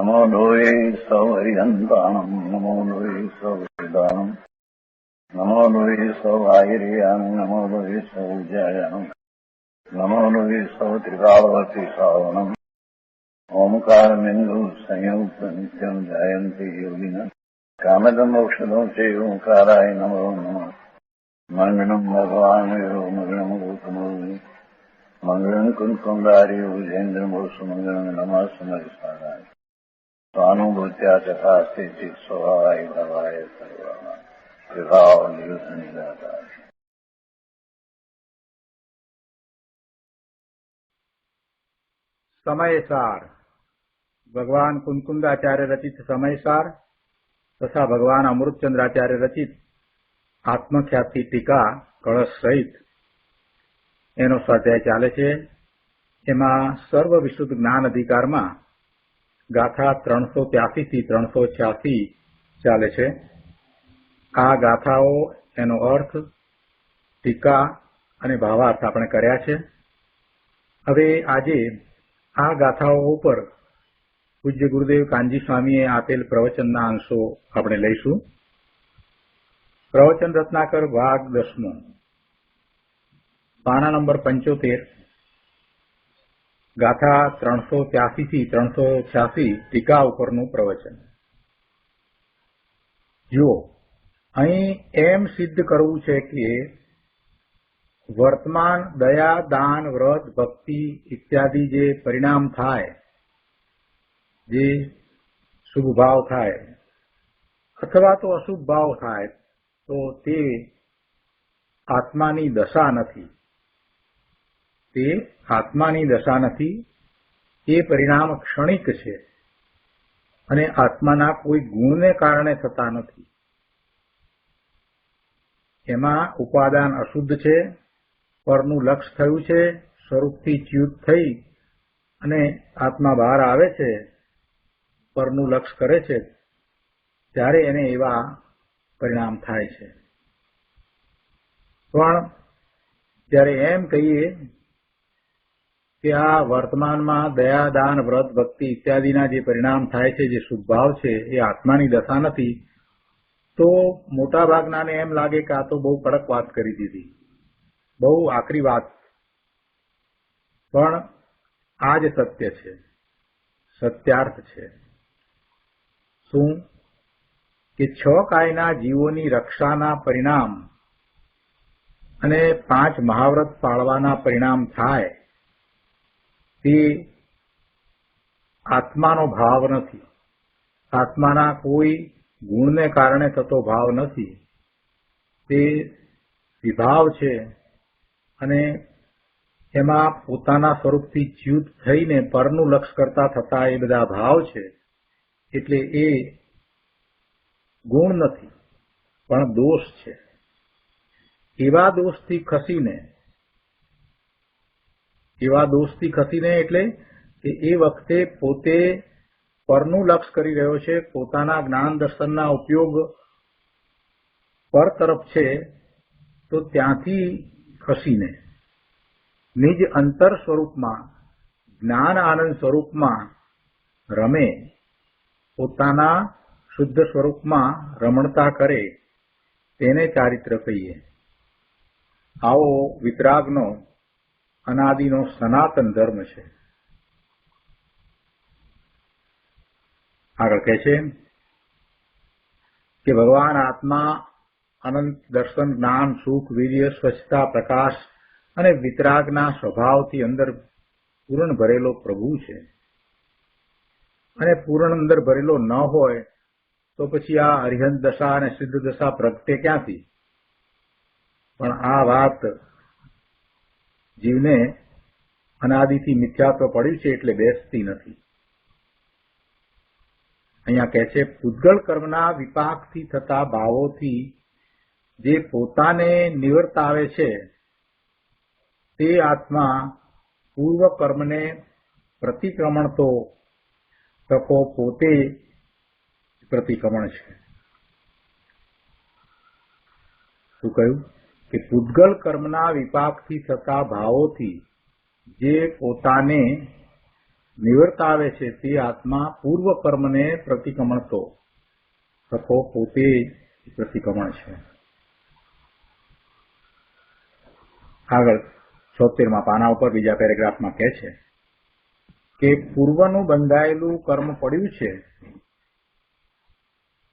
नमो लोये सौहरिहन्ताणम् नमो लोये सौहृदानम् नमो लोये सौवाहिर्याम् नमो लोये सौजायाम् नमो लोये सौत्रिकालवती सावनम् ओंकारमिन्दु संयुक्त नित्यम् जयन्ति योगिनः कामदम् मोक्षदम् चैव ओंकाराय नमो नमः मङ्गलम् भगवान् वीरो मङ्गलम् गौतमो मंगलम कुंकुंदारी उजेन्द्रमोसु मंगलम नमः समरिसाराय स्वानुभूत्या तथा स्थिति स्वभावाय भवाय सर्वा विभाव निरुद्ध निराकार। समयसार भगवान कुंकुंदाचार्य रचित समयसार तथा भगवान अमृतचंद्राचार्य रचित आत्मख्याति टीका कलश सहित एनो स्वाध्याय चाले छे। एमां सर्व विशुद्ध ज्ञान अधिकारमां गाथा 383 થી 386 ચાલે છે। આ ગાથાઓ એનો અર્થ ટીકા અને ભાવાર્થ આપણે કર્યા છે। હવે આજે આ ગાથાઓ ઉપર પૂજ્ય ગુરુદેવ કાનજી સ્વામીએ આપેલ પ્રવચનના અંશો આપણે લઈશું। પ્રવચન રત્નાકર ભાગ 10મો, પાના નંબર 75, ગાથા 383 થી 386 ટીકા ઉપરનું પ્રવચન। જુઓ, અહીં એમ સિદ્ધ કરવું છે કે વર્તમાન દયા, દાન, વ્રત, ભક્તિ ઇત્યાદि જે પરિણામ થાય, જે શુભ ભાવ થાય અથવા તો અશુભ ભાવ થાય, તો તે આત્માની દશા નથી। તે આત્માની દશા નથી, એ પરિણામ ક્ષણિક છે અને આત્માના કોઈ ગુણને કારણે થતા નથી। એમાં ઉપાદાન અશુદ્ધ છે, પરનું લક્ષ થયું છે, સ્વરૂપથી ચ્યુત થઈ અને આત્મા બહાર આવે છે, પરનું લક્ષ કરે છે, ત્યારે એને એવા પરિણામ થાય છે। પણ જ્યારે એમ કહીએ કે આ વર્તમાનમાં દયા, દાન, વ્રત, ભક્તિ ઇત્યાદિના જે પરિણામ થાય છે, જે શુભ ભાવ છે, એ આત્માની દશા નથી, તો મોટાભાગનાને એમ લાગે કે આ તો બહુ કડક વાત કરી દીધી, બહુ આકરી વાત। પણ આ જ સત્ય છે, સત્યાર્થ છે। શું કે 6 કાયના જીવોની રક્ષાના પરિણામ અને 5 મહાવ્રત પાળવાના પરિણામ થાય, તે આત્માનો ભાવ નથી, આત્માના કોઈ ગુણને કારણે થતો ભાવ નથી, તે વિભાવ છે અને એમાં પોતાના સ્વરૂપથી ચ્યુત થઈને પરનું લક્ષ કરતા થતા એ બધા ભાવ છે। એટલે એ ગુણ નથી પણ દોષ છે। એવા દોષથી ખસીને એટલે કે એ વખતે પોતે પરનું લક્ષ કરી રહ્યો છે, પોતાના જ્ઞાન દર્શનના ઉપયોગ પર તરફ છે, તો ત્યાંથી ખસીને નિજ અંતર સ્વરૂપમાં, જ્ઞાન આનંદ સ્વરૂપમાં રમે, પોતાના શુદ્ધ સ્વરૂપમાં રમણતા કરે, તેને ચારિત્ર કહીએ। આવો વિતરાગનો અનાદિનો સનાતન ધર્મ છે। આગળ કહે છે કે ભગવાન આત્મા અનંત દર્શન, જ્ઞાન, સુખ, વીર્ય, સ્વચ્છતા, પ્રકાશ અને વિતરાગના સ્વભાવથી અંદર પૂર્ણ ભરેલો પ્રભુ છે। અને પૂર્ણ અંદર ભરેલો ન હોય તો પછી આ અરિહંત દશા અને સિદ્ધ દશા પ્રગટે ક્યાંથી? પણ આ વાત જીવને અનાદિથી મિથ્યાત્વ પડ્યું છે એટલે બેસતી નથી। અહીંયા કહે છે, પૂતગલ કર્મના વિપાકથી થતા ભાવોથી જે પોતાને નિવર્તાવે છે, તે આત્મા પૂર્વ કર્મને પ્રતિક્રમણ તો તકો પોતે પ્રતિક્રમણ છે। શું કહ્યું? કે પૂતગલ કર્મના વિપાકથી થતા ભાવોથી જે પોતાને નિવર્તાવે છે તે આત્મા પૂર્વ કર્મને પ્રતિક્રમણતો થતો પોતે જ પ્રતિક્રમણ છે. આગળ 76મા પાના ઉપર બીજા પેરેગ્રાફમાં કહે છે કે પૂર્વનું બંધાયેલું કર્મ પડ્યું છે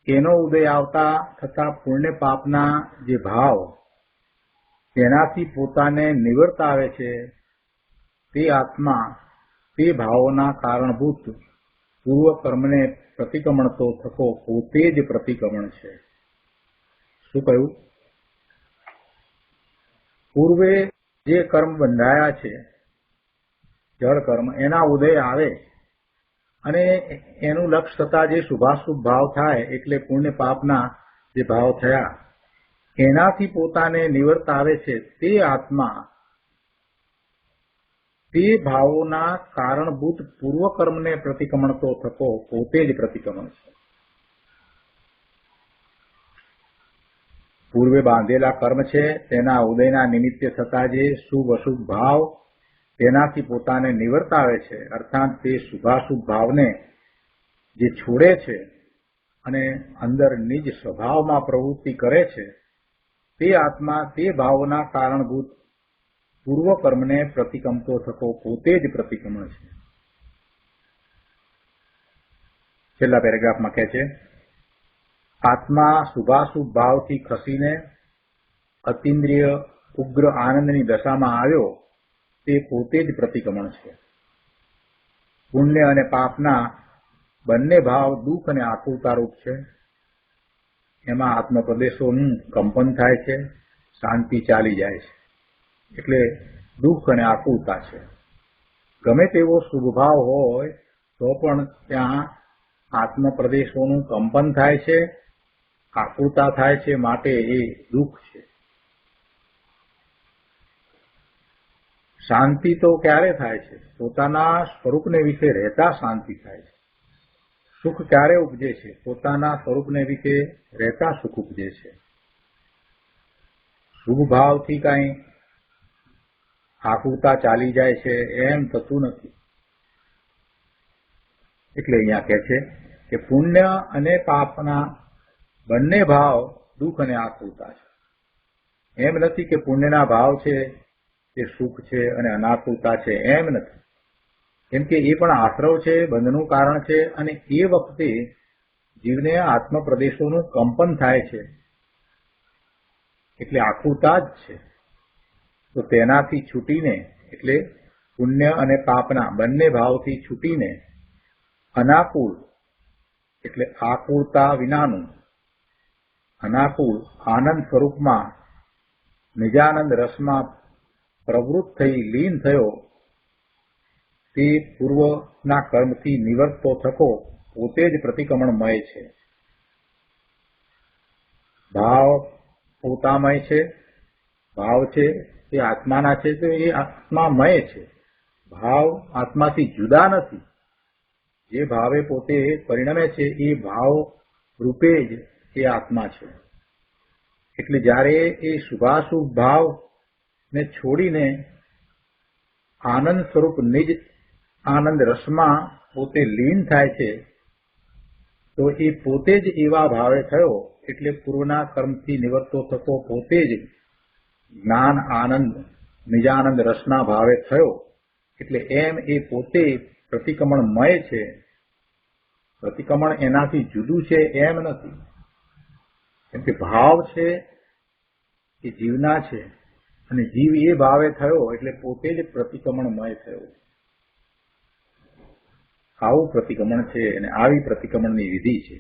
એનો ઉદય આવતા થતા પુણ્ય પાપના જે ભાવ તેનાથી પોતાને નિવર્તાવે છે તે આત્મા તે ભાવોના કારણભૂત પૂર્વ કર્મને પ્રતિક્રમણતો થતો પોતે જ પ્રતિક્રમણ છે. શું કહ્યું? પૂર્વે જે કર્મ બંધાયા છે જળ કર્મ એના ઉદય આવે અને એનું લક્ષ્ય થતા જે શુભાશુભ ભાવ થાય એટલે પુણ્ય પાપના જે ભાવ થયા એનાથી પોતાને નિવર્તાવે છે તે આત્મા તે ભાવોના કારણભૂત પૂર્વ કર્મને પ્રતિક્રમણતો થતો પોતે જ પ્રતિક્રમણ છે. પૂર્વે બાંધેલા કર્મ છે તેના ઉદયના નિમિત્તે થતા જે શુભ અશુભ ભાવ તેનાથી પોતાને નિવર્તાવે છે, અર્થાત તે શુભાશુભ ભાવને જે છોડે છે અને અંદર નિજ સ્વભાવમાં પ્રવૃત્તિ કરે છે તે આત્મા તે ભાવોના કારણભૂત પૂર્વ કર્મને પ્રતિક્રમતો થતો પોતે જ પ્રતિક્રમણ છે. છેલ્લા પેરેગ્રાફમાં કહે છે આત્મા શુભાશુભ ભાવથી ખસીને અતિન્દ્રિય ઉગ્ર આનંદની દશામાં આવ્યો તે પોતે જ પ્રતિક્રમણ છે. પુણ્ય અને પાપના બંને ભાવ દુઃખ અને આકુરતારૂપ છે. એમાં આત્મપ્રદેશોનું કંપન થાય છે, શાંતિ ચાલી જાય છે એટલે દુઃખ અને આકુરતા છે. ગમે તેવો શુભ ભાવ હોય તો પણ ત્યાં આત્મપ્રદેશોનું કંપન થાય છે, આકુરતા થાય છે, માટે એ દુઃખ છે. શાંતિ તો ક્યારે થાય છે? પોતાના સ્વરૂપને વિશે રહેતા શાંતિ થાય છે. સુખ ક્યારે ઉપજે છે? પોતાના સ્વરૂપને વિશે રહેતા સુખ ઉપજે છે. શુભ ભાવથી કાંઈ આકુરતા ચાલી જાય છે એમ થતું નથી. એટલે અહીંયા કહે છે કે પુણ્ય અને પાપના બંને ભાવ દુઃખ અને આકુરતા છે. એમ નથી કે પુણ્યના ભાવ છે તે સુખ છે અને અનાકુરતા છે, એમ નથી. કેમ કે એ પણ આશ્રવ છે, બંધનું કારણ છે અને એ વખતે જીવને આત્મપ્રદેશોનું કંપન થાય છે એટલે આકુરતા જ છે. તો તેનાથી છૂટીને એટલે પુણ્ય અને પાપના બંને ભાવથી છૂટીને અનાકૂળ એટલે આકુરતા વિનાનું અનાકૂળ આનંદ સ્વરૂપમાં નિજાનંદ રસમાં પ્રવૃત્ત થઈ લીન થયો તે પૂર્વના કર્મથી નિવર્તતો થકો પોતે જ પ્રતિક્રમણમય છે. ભાવ પોતામય છે, ભાવ છે તે આત્માના છે તો એ આત્મામય છે. ભાવ આત્માથી જુદા નથી. જે ભાવે પોતે પરિણમે છે એ ભાવ રૂપે જ એ આત્મા છે. એટલે જ્યારે એ શુભાશુભ ભાવ ને છોડીને આનંદ સ્વરૂપ નિજ આનંદ રસમાં પોતે લીન થાય છે તો એ પોતે જ એવા ભાવે થયો એટલે પૂર્વના કર્મથી નિવર્તો થતો પોતે જ જ્ઞાન આનંદ નિજાનંદ રસના ભાવે થયો એટલે એમ એ પોતે પ્રતિક્રમણમય છે. પ્રતિક્રમણ એનાથી જુદું છે એમ નથી. કેમ કે ભાવ છે એ જીવના છે અને જીવ એ ભાવે થયો એટલે પોતે જ પ્રતિક્રમણમય થયો. આવું પ્રતિક્રમણ છે અને આવી પ્રતિક્રમણની વિધિ છે.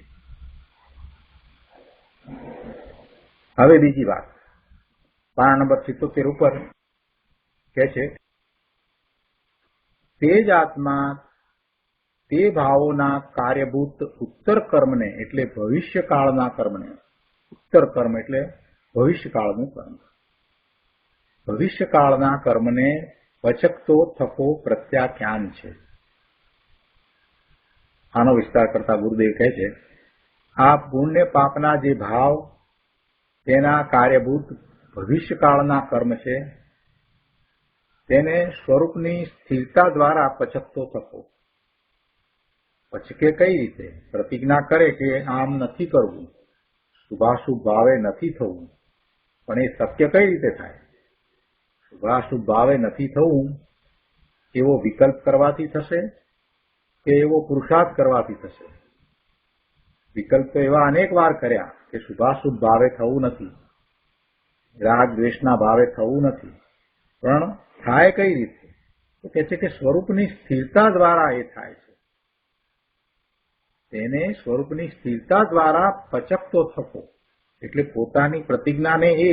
હવે બીજી વાત પાના નંબર 77 ઉપર કહે છે તે જ આત્મા તે ભાવોના કાર્યભૂત ઉત્તર કર્મને એટલે ભવિષ્યકાળના કર્મને, ઉત્તર કર્મ એટલે ભવિષ્યકાળનું કર્મ, ભવિષ્યકાળના કર્મને પચકતો થકો પ્રત્યાખ્યાન છે. આનો વિસ્તાર કરતા ગુરુદેવ કહે છે આ પુણ્ય પાપના જે ભાવ તેના કાર્યભૂત ભવિષ્યકાળના કર્મ છે તેને સ્વરૂપની સ્થિરતા દ્વારા પચકતો થકો પછી કે કઈ રીતે પ્રતિજ્ઞા કરે કે આમ નથી કરવું, શુભાશુભ ભાવે નથી થવું, પણ એ શક્ય કઈ રીતે થાય? શુભાશુભ ભાવે નથી થવું એવો વિકલ્પ કરવાથી થશે કે એવો પુરુષાર્થ કરવાથી થશે? વિકલ્પ તો એવા અનેક વાર કર્યા કે શુભાશુભ ભાવે થવું નથી, રાગ દ્વેષના ભાવે થવું નથી, પણ થાય કઈ રીતે? તો કે છે કે સ્વરૂપની સ્થિરતા દ્વારા એ થાય છે. તેને સ્વરૂપની સ્થિરતા દ્વારા પચકતો થકો, એટલે પોતાની પ્રતિજ્ઞાને એ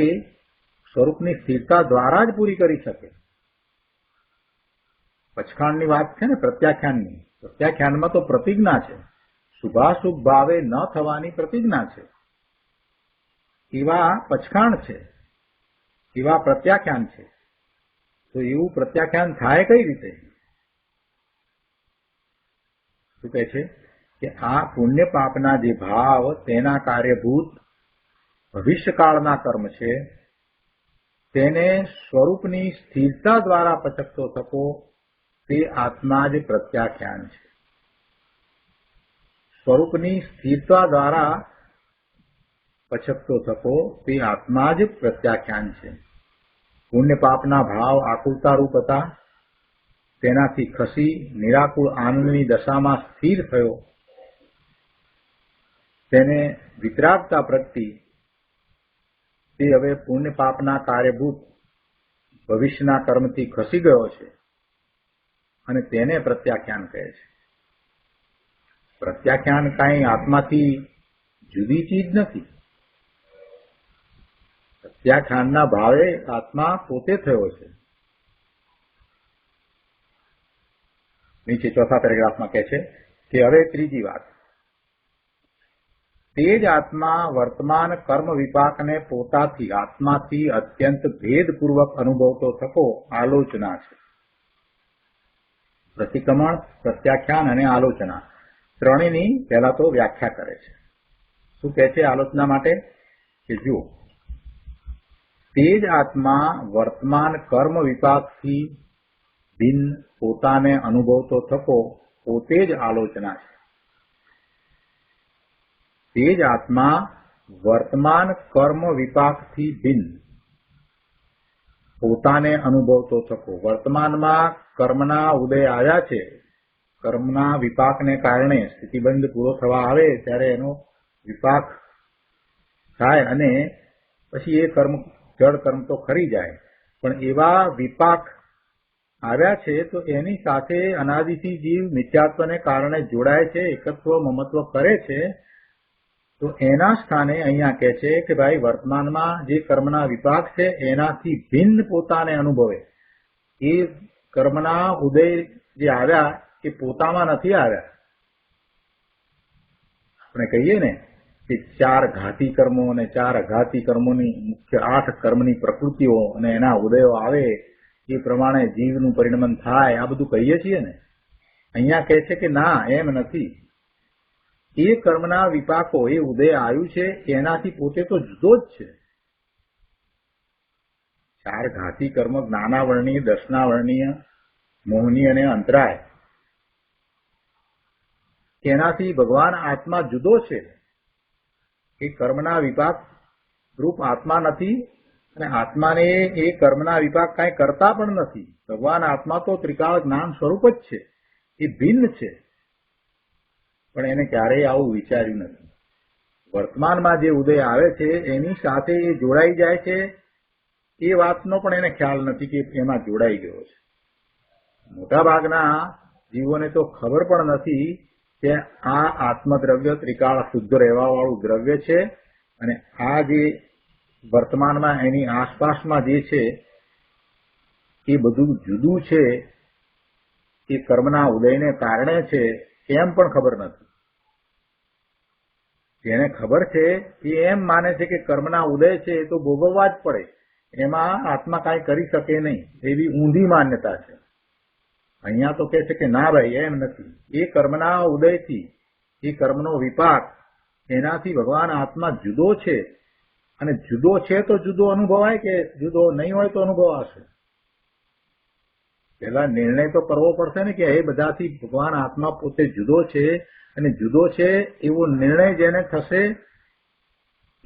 સ્વરૂપની સ્થિરતા દ્વારા જ પૂરી કરી શકે. પચખાણની વાત છે ને, પ્રત્યાખ્યાનની. પ્રત્યાખ્યાનમાં તો પ્રતિજ્ઞા છે, શુભાશુભ ભાવે ન થવાની પ્રતિજ્ઞા છે. એવા પચખાણ છે, એવા પ્રત્યાખ્યાન છે. તો એવું પ્રત્યાખ્યાન થાય કઈ રીતે? શું કહે છે કે આ પુણ્ય પાપના જે ભાવ તેના કાર્યભૂત ભવિષ્યકાળના કર્મ છે, તેને સ્વરૂપની સ્થિરતા દ્વારા પચકતો થકો તે આત્મા જ પ્રત્યાખ્યાન છે. સ્વરૂપની સ્થિરતા દ્વારા પચકતો થકો તે આત્મા જ પ્રત્યાખ્યાન છે. પુણ્ય પાપના ભાવ આકુલતારૂપ હતા, તેનાથી ખસી નિરાકુળ આનંદની દશામાં સ્થિર થયો, તેને વિતરાગતા પ્રગટી, તે હવે પુણ્ય પાપના કાર્યભૂત ભવિષ્યના કર્મથી ખસી ગયો છે અને તેને પ્રત્યાખ્યાન કહે છે. પ્રત્યાખ્યાન કાંઈ આત્માથી જુદી ચીજ નથી. પ્રત્યાખ્યાનના ભાવે આત્મા પોતે થયો છે. નીચે ચોથા પેરેગ્રાફમાં કહે છે કે હવે ત્રીજી વાત, તે જ આત્મા વર્તમાન કર્મ વિપાકને પોતાથી આત્માથી અત્યંત ભેદપૂર્વક અનુભવતો થકો આલોચના છે. પ્રતિક્રમણ, પ્રત્યાખ્યાન અને આલોચના ત્રણેયની પહેલા તો વ્યાખ્યા કરે છે. શું કહે છે આલોચના માટે? કે જુઓ, તે જ આત્મા વર્તમાન કર્મ વિપાકથી ભિન્ન પોતાને અનુભવતો થકો પોતે જ આલોચના છે. તે જ આત્મા વર્તમાન કર્મ વિપાકથી ભિન્ન પોતાને અનુભવતો થકો. વર્તમાનમાં કર્મના ઉદય આવ્યા છે, કર્મના વિપાકને કારણે સ્થિતિબંધ પૂરો થવા આવે ત્યારે એનો વિપાક થાય અને પછી એ કર્મ જળ કર્મ તો ખરી જાય, પણ એવા વિપાક આવ્યા છે તો એની સાથે અનાદિથી જીવ મિથ્યાત્વને કારણે જોડાય છે, એકત્વ મમત્વ કરે છે. તો એના સ્થાને અહીંયા કહે છે કે ભાઈ વર્તમાનમાં જે કર્મના વિપાક છે એનાથી ભિન્ન પોતાને અનુભવે. એ કર્મના ઉદય જે આવ્યા એ પોતામાં નથી આવ્યા. આપણે કહીએ ને કે 4 ઘાતી કર્મો અને 4 અઘાતી કર્મોની મુખ્ય 8 કર્મની પ્રકૃતિઓ અને એના ઉદયો આવે એ પ્રમાણે જીવનું પરિણમન થાય, આ બધું કહીએ છીએ ને. અહીંયા કહે છે કે ના, એમ નથી. એ કર્મના વિપાકો, એ ઉદય આવ્યું છે એનાથી પોતે તો જુદો જ છે. 4 ઘાતી કર્મ જ્ઞાનાવર્ણીય, દર્શનાવર્ણીય, મોહની અને અંતરાય, એનાથી ભગવાન આત્મા જુદો છે. એ કર્મના વિપાક રૂપ આત્મા નથી અને આત્માને એ કર્મના વિપાક કાંઈ કરતા પણ નથી. ભગવાન આત્મા તો ત્રિકાળ જ્ઞાન સ્વરૂપ જ છે, એ ભિન્ન છે. પણ એને ક્યારેય આવું વિચાર્યું નથી. વર્તમાનમાં જે ઉદય આવે છે એની સાથે એ જોડાઈ જાય છે, એ વાતનો પણ એને ખ્યાલ નથી કે એમાં જોડાઈ ગયો છે. મોટાભાગના જીવોને તો ખબર પણ નથી કે આ આત્મદ્રવ્ય ત્રિકાળ શુદ્ધ રહેવાવાળું દ્રવ્ય છે અને આ જે વર્તમાનમાં એની આસપાસમાં જે છે એ બધું જુદું છે, એ કર્મના ઉદયને કારણે છે, એમ પણ ખબર નથી. જેને ખબર છે એ એમ માને છે કે કર્મના ઉદય છે એ તો ભોગવવા જ પડે, એમાં આત્મા કાંઈ કરી શકે નહીં, એવી ઊંધી માન્યતા છે. અહીંયા તો કહે છે કે ના ભાઈ, એમ નથી. એ કર્મના ઉદયથી, એ કર્મનો વિપાક, એનાથી ભગવાન આત્મા જુદો છે અને જુદો છે તો જુદો અનુભવાય કે જુદો નહીં હોય તો અનુભવાશે. પેલા નિર્ણય તો કરવો પડશે ને કે એ બધાથી ભગવાન આત્મા પોતે જુદો છે, અને જુદો છે એવો નિર્ણય જેને થશે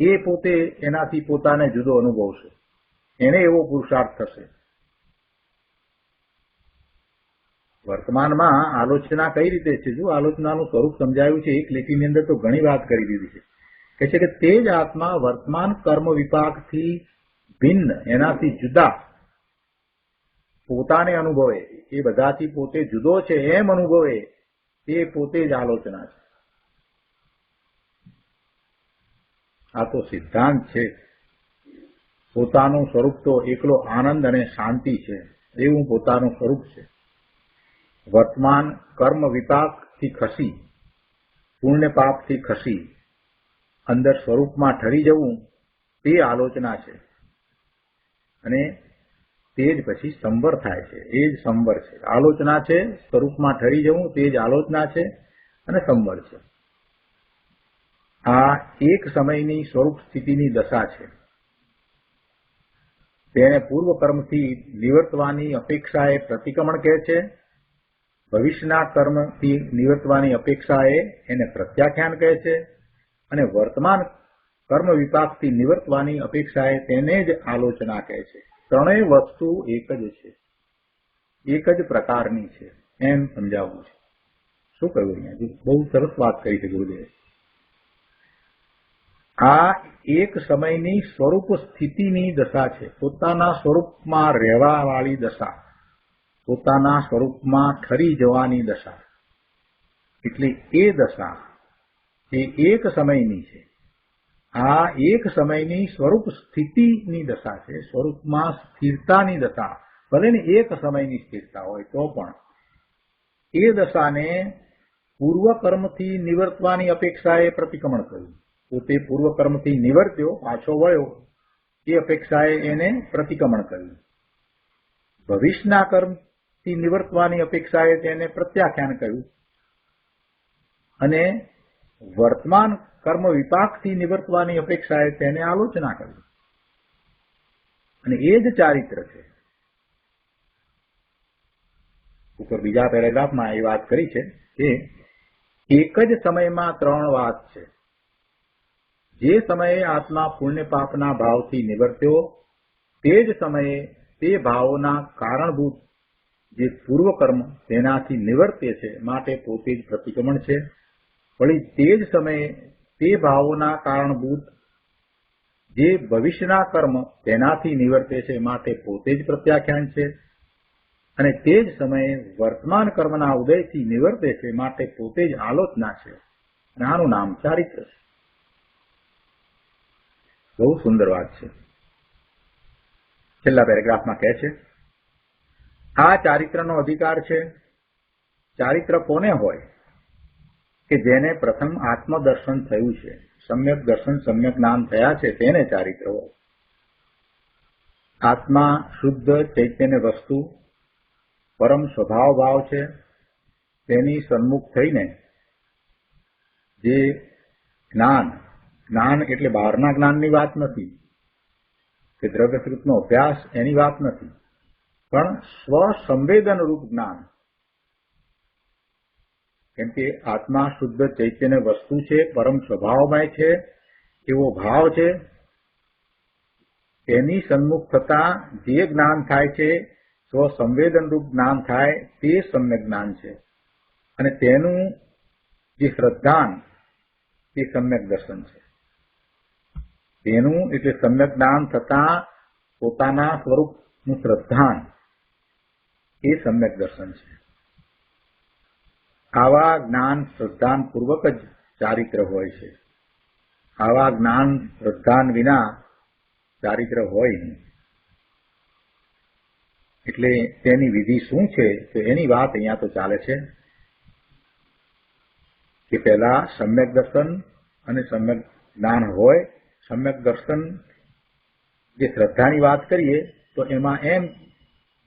એ પોતે એનાથી પોતાને જુદો અનુભવશે, એને એવો પુરુષાર્થ થશે. વર્તમાનમાં આલોચના કઈ રીતે છે? જો આલોચનાનું સ્વરૂપ સમજાયું છે એક લીટીની અંદર તો ઘણી વાત કરી દીધી છે. કહે છે કે તે જ આત્મા વર્તમાન કર્મ વિપાકથી ભિન્ન, એનાથી જુદા પોતાને અનુભવે, એ બધાથી પોતે જુદો છે એમ અનુભવે, એ પોતે જ આલોચના છે. આ તો સિદ્ધાંત છે. પોતાનું સ્વરૂપ તો એકલો આનંદ અને શાંતિ છે, એવું પોતાનું સ્વરૂપ છે. વર્તમાન કર્મ વિપાકથી ખસી, પુણ્ય પાપથી ખસી અંદર સ્વરૂપમાં ઠરી જવું, તે આલોચના છે. અને તે જ પછી સંવર થાય છે, એ જ સંવર છે. આલોચના છે સ્વરૂપમાં ઠરી જવું, તે જ આલોચના છે અને સંવર છે. આ એક સમયની સ્વરૂપ સ્થિતિની દશા છે. તેને પૂર્વ કર્મથી નિવર્તવાની અપેક્ષાએ પ્રતિક્રમણ કહે છે. ભવિષ્યના કર્મથી નિવર્તવાની અપેક્ષાએ એને પ્રત્યાખ્યાન કહે છે. અને વર્તમાન કર્મ વિપાકથી નિવર્તવાની અપેક્ષાએ તેને જ આલોચના કહે છે. ત્રણેય વસ્તુ એક જ છે, એક જ પ્રકારની છે, એમ સમજાવવું છે. શું કહ્યું અહીંયા? બહુ સરસ વાત કરી છે ગુરુદેવે. આ એક સમયની સ્વરૂપ સ્થિતિની દશા છે, પોતાના સ્વરૂપમાં રહેવા વાળી દશા, પોતાના સ્વરૂપમાં ઠરી જવાની દશા. એટલે એ દશા એ એક સમયની છે. આ એક સમયની સ્વરૂપ સ્થિતિની દશા છે, સ્વરૂપમાં સ્થિરતાની દશા. ભલે ને એક સમયની સ્થિરતા હોય તો પણ એ દશાને પૂર્વ કર્મથી નિવર્તવાની અપેક્ષાએ પ્રતિક્રમણ કર્યું. પોતે પૂર્વ કર્મથી નિવર્ત્યો, પાછો વળ્યો, એ અપેક્ષાએ એને પ્રતિક્રમણ કર્યું. ભવિષ્યના કર્મથી નિવર્તવાની અપેક્ષાએ તેને પ્રત્યાખ્યાન કર્યું. અને વર્તમાન કર્મ વિપાકથી નિવર્તવાની અપેક્ષાએ તેને આલોચના કરી. અને એ જ ચારિત્ર છે. ઉપર બીજા પેરેગ્રાફમાં એ વાત કરી છે કે એક જ સમયમાં ત્રણ વાત છે. જે સમયે આત્મા પુણ્ય પાપના ભાવથી નિવર્ત્યો, તે જ સમયે તે ભાવોના કારણભૂત જે પૂર્વ કર્મ તેનાથી નિવર્તે છે, માટે પોતે જ પ્રતિક્રમણ છે. વળી તે જ સમયે તે ભાવોના કારણભૂત જે ભવિષ્યના કર્મ તેનાથી નિવર્તે છે, માટે પોતે જ પ્રત્યાખ્યાન છે. અને તે જ સમયે વર્તમાન કર્મના ઉદયથી નિવર્તે છે, માટે પોતે જ આલોચના છે. અને આનું નામ ચારિત્ર છે. બહુ સુંદર વાત છે. છેલ્લા પેરેગ્રાફમાં કહે છે, આ ચારિત્રનો અધિકાર છે. ચારિત્ર કોને હોય? કે જેને પ્રથમ આત્મદર્શન થયું છે, સમ્યક દર્શન સમ્યક જ્ઞાન થયા છે, તેને ચારિત્ર હોય. આત્મા શુદ્ધ ચૈતન્ય વસ્તુ પરમ સ્વભાવ ભાવ છે. તેની સન્મુખ થઈને જે જ્ઞાન, જ્ઞાન એટલે બહારના જ્ઞાનની વાત નથી, કે દ્રવ્યસૃતનો અભ્યાસ એની વાત નથી, પણ સ્વસંવેદન રૂપ જ્ઞાન. કેમ કે આત્મા શુદ્ધ ચૈતન્ય વસ્તુ છે, પરમ સ્વભાવમય છે, એવો ભાવ છે. તેની સન્મુખ થતા જે જ્ઞાન થાય છે, સ્વસંવેદન રૂપ જ્ઞાન થાય, તે સમ્યક જ્ઞાન છે. અને તેનું જે શ્રદ્ધાન તે સમ્યક દર્શન છે. તેનું એટલે સમ્યક જ્ઞાન થતા પોતાના સ્વરૂપનું શ્રદ્ધાન એ સમ્યક દર્શન છે. આવા જ્ઞાન શ્રદ્ધાન પૂર્વક જ ચારિત્ર હોય છે. આવા જ્ઞાન શ્રદ્ધાન વિના ચારિત્ર હોય નહીં. એટલે તેની વિધિ શું છે? તો એની વાત અહીંયા તો ચાલે છે કે પહેલા સમ્યક દર્શન અને સમ્યક જ્ઞાન હોય. સમ્યક દર્શન જે શ્રદ્ધાની વાત કરીએ તો એમાં એમ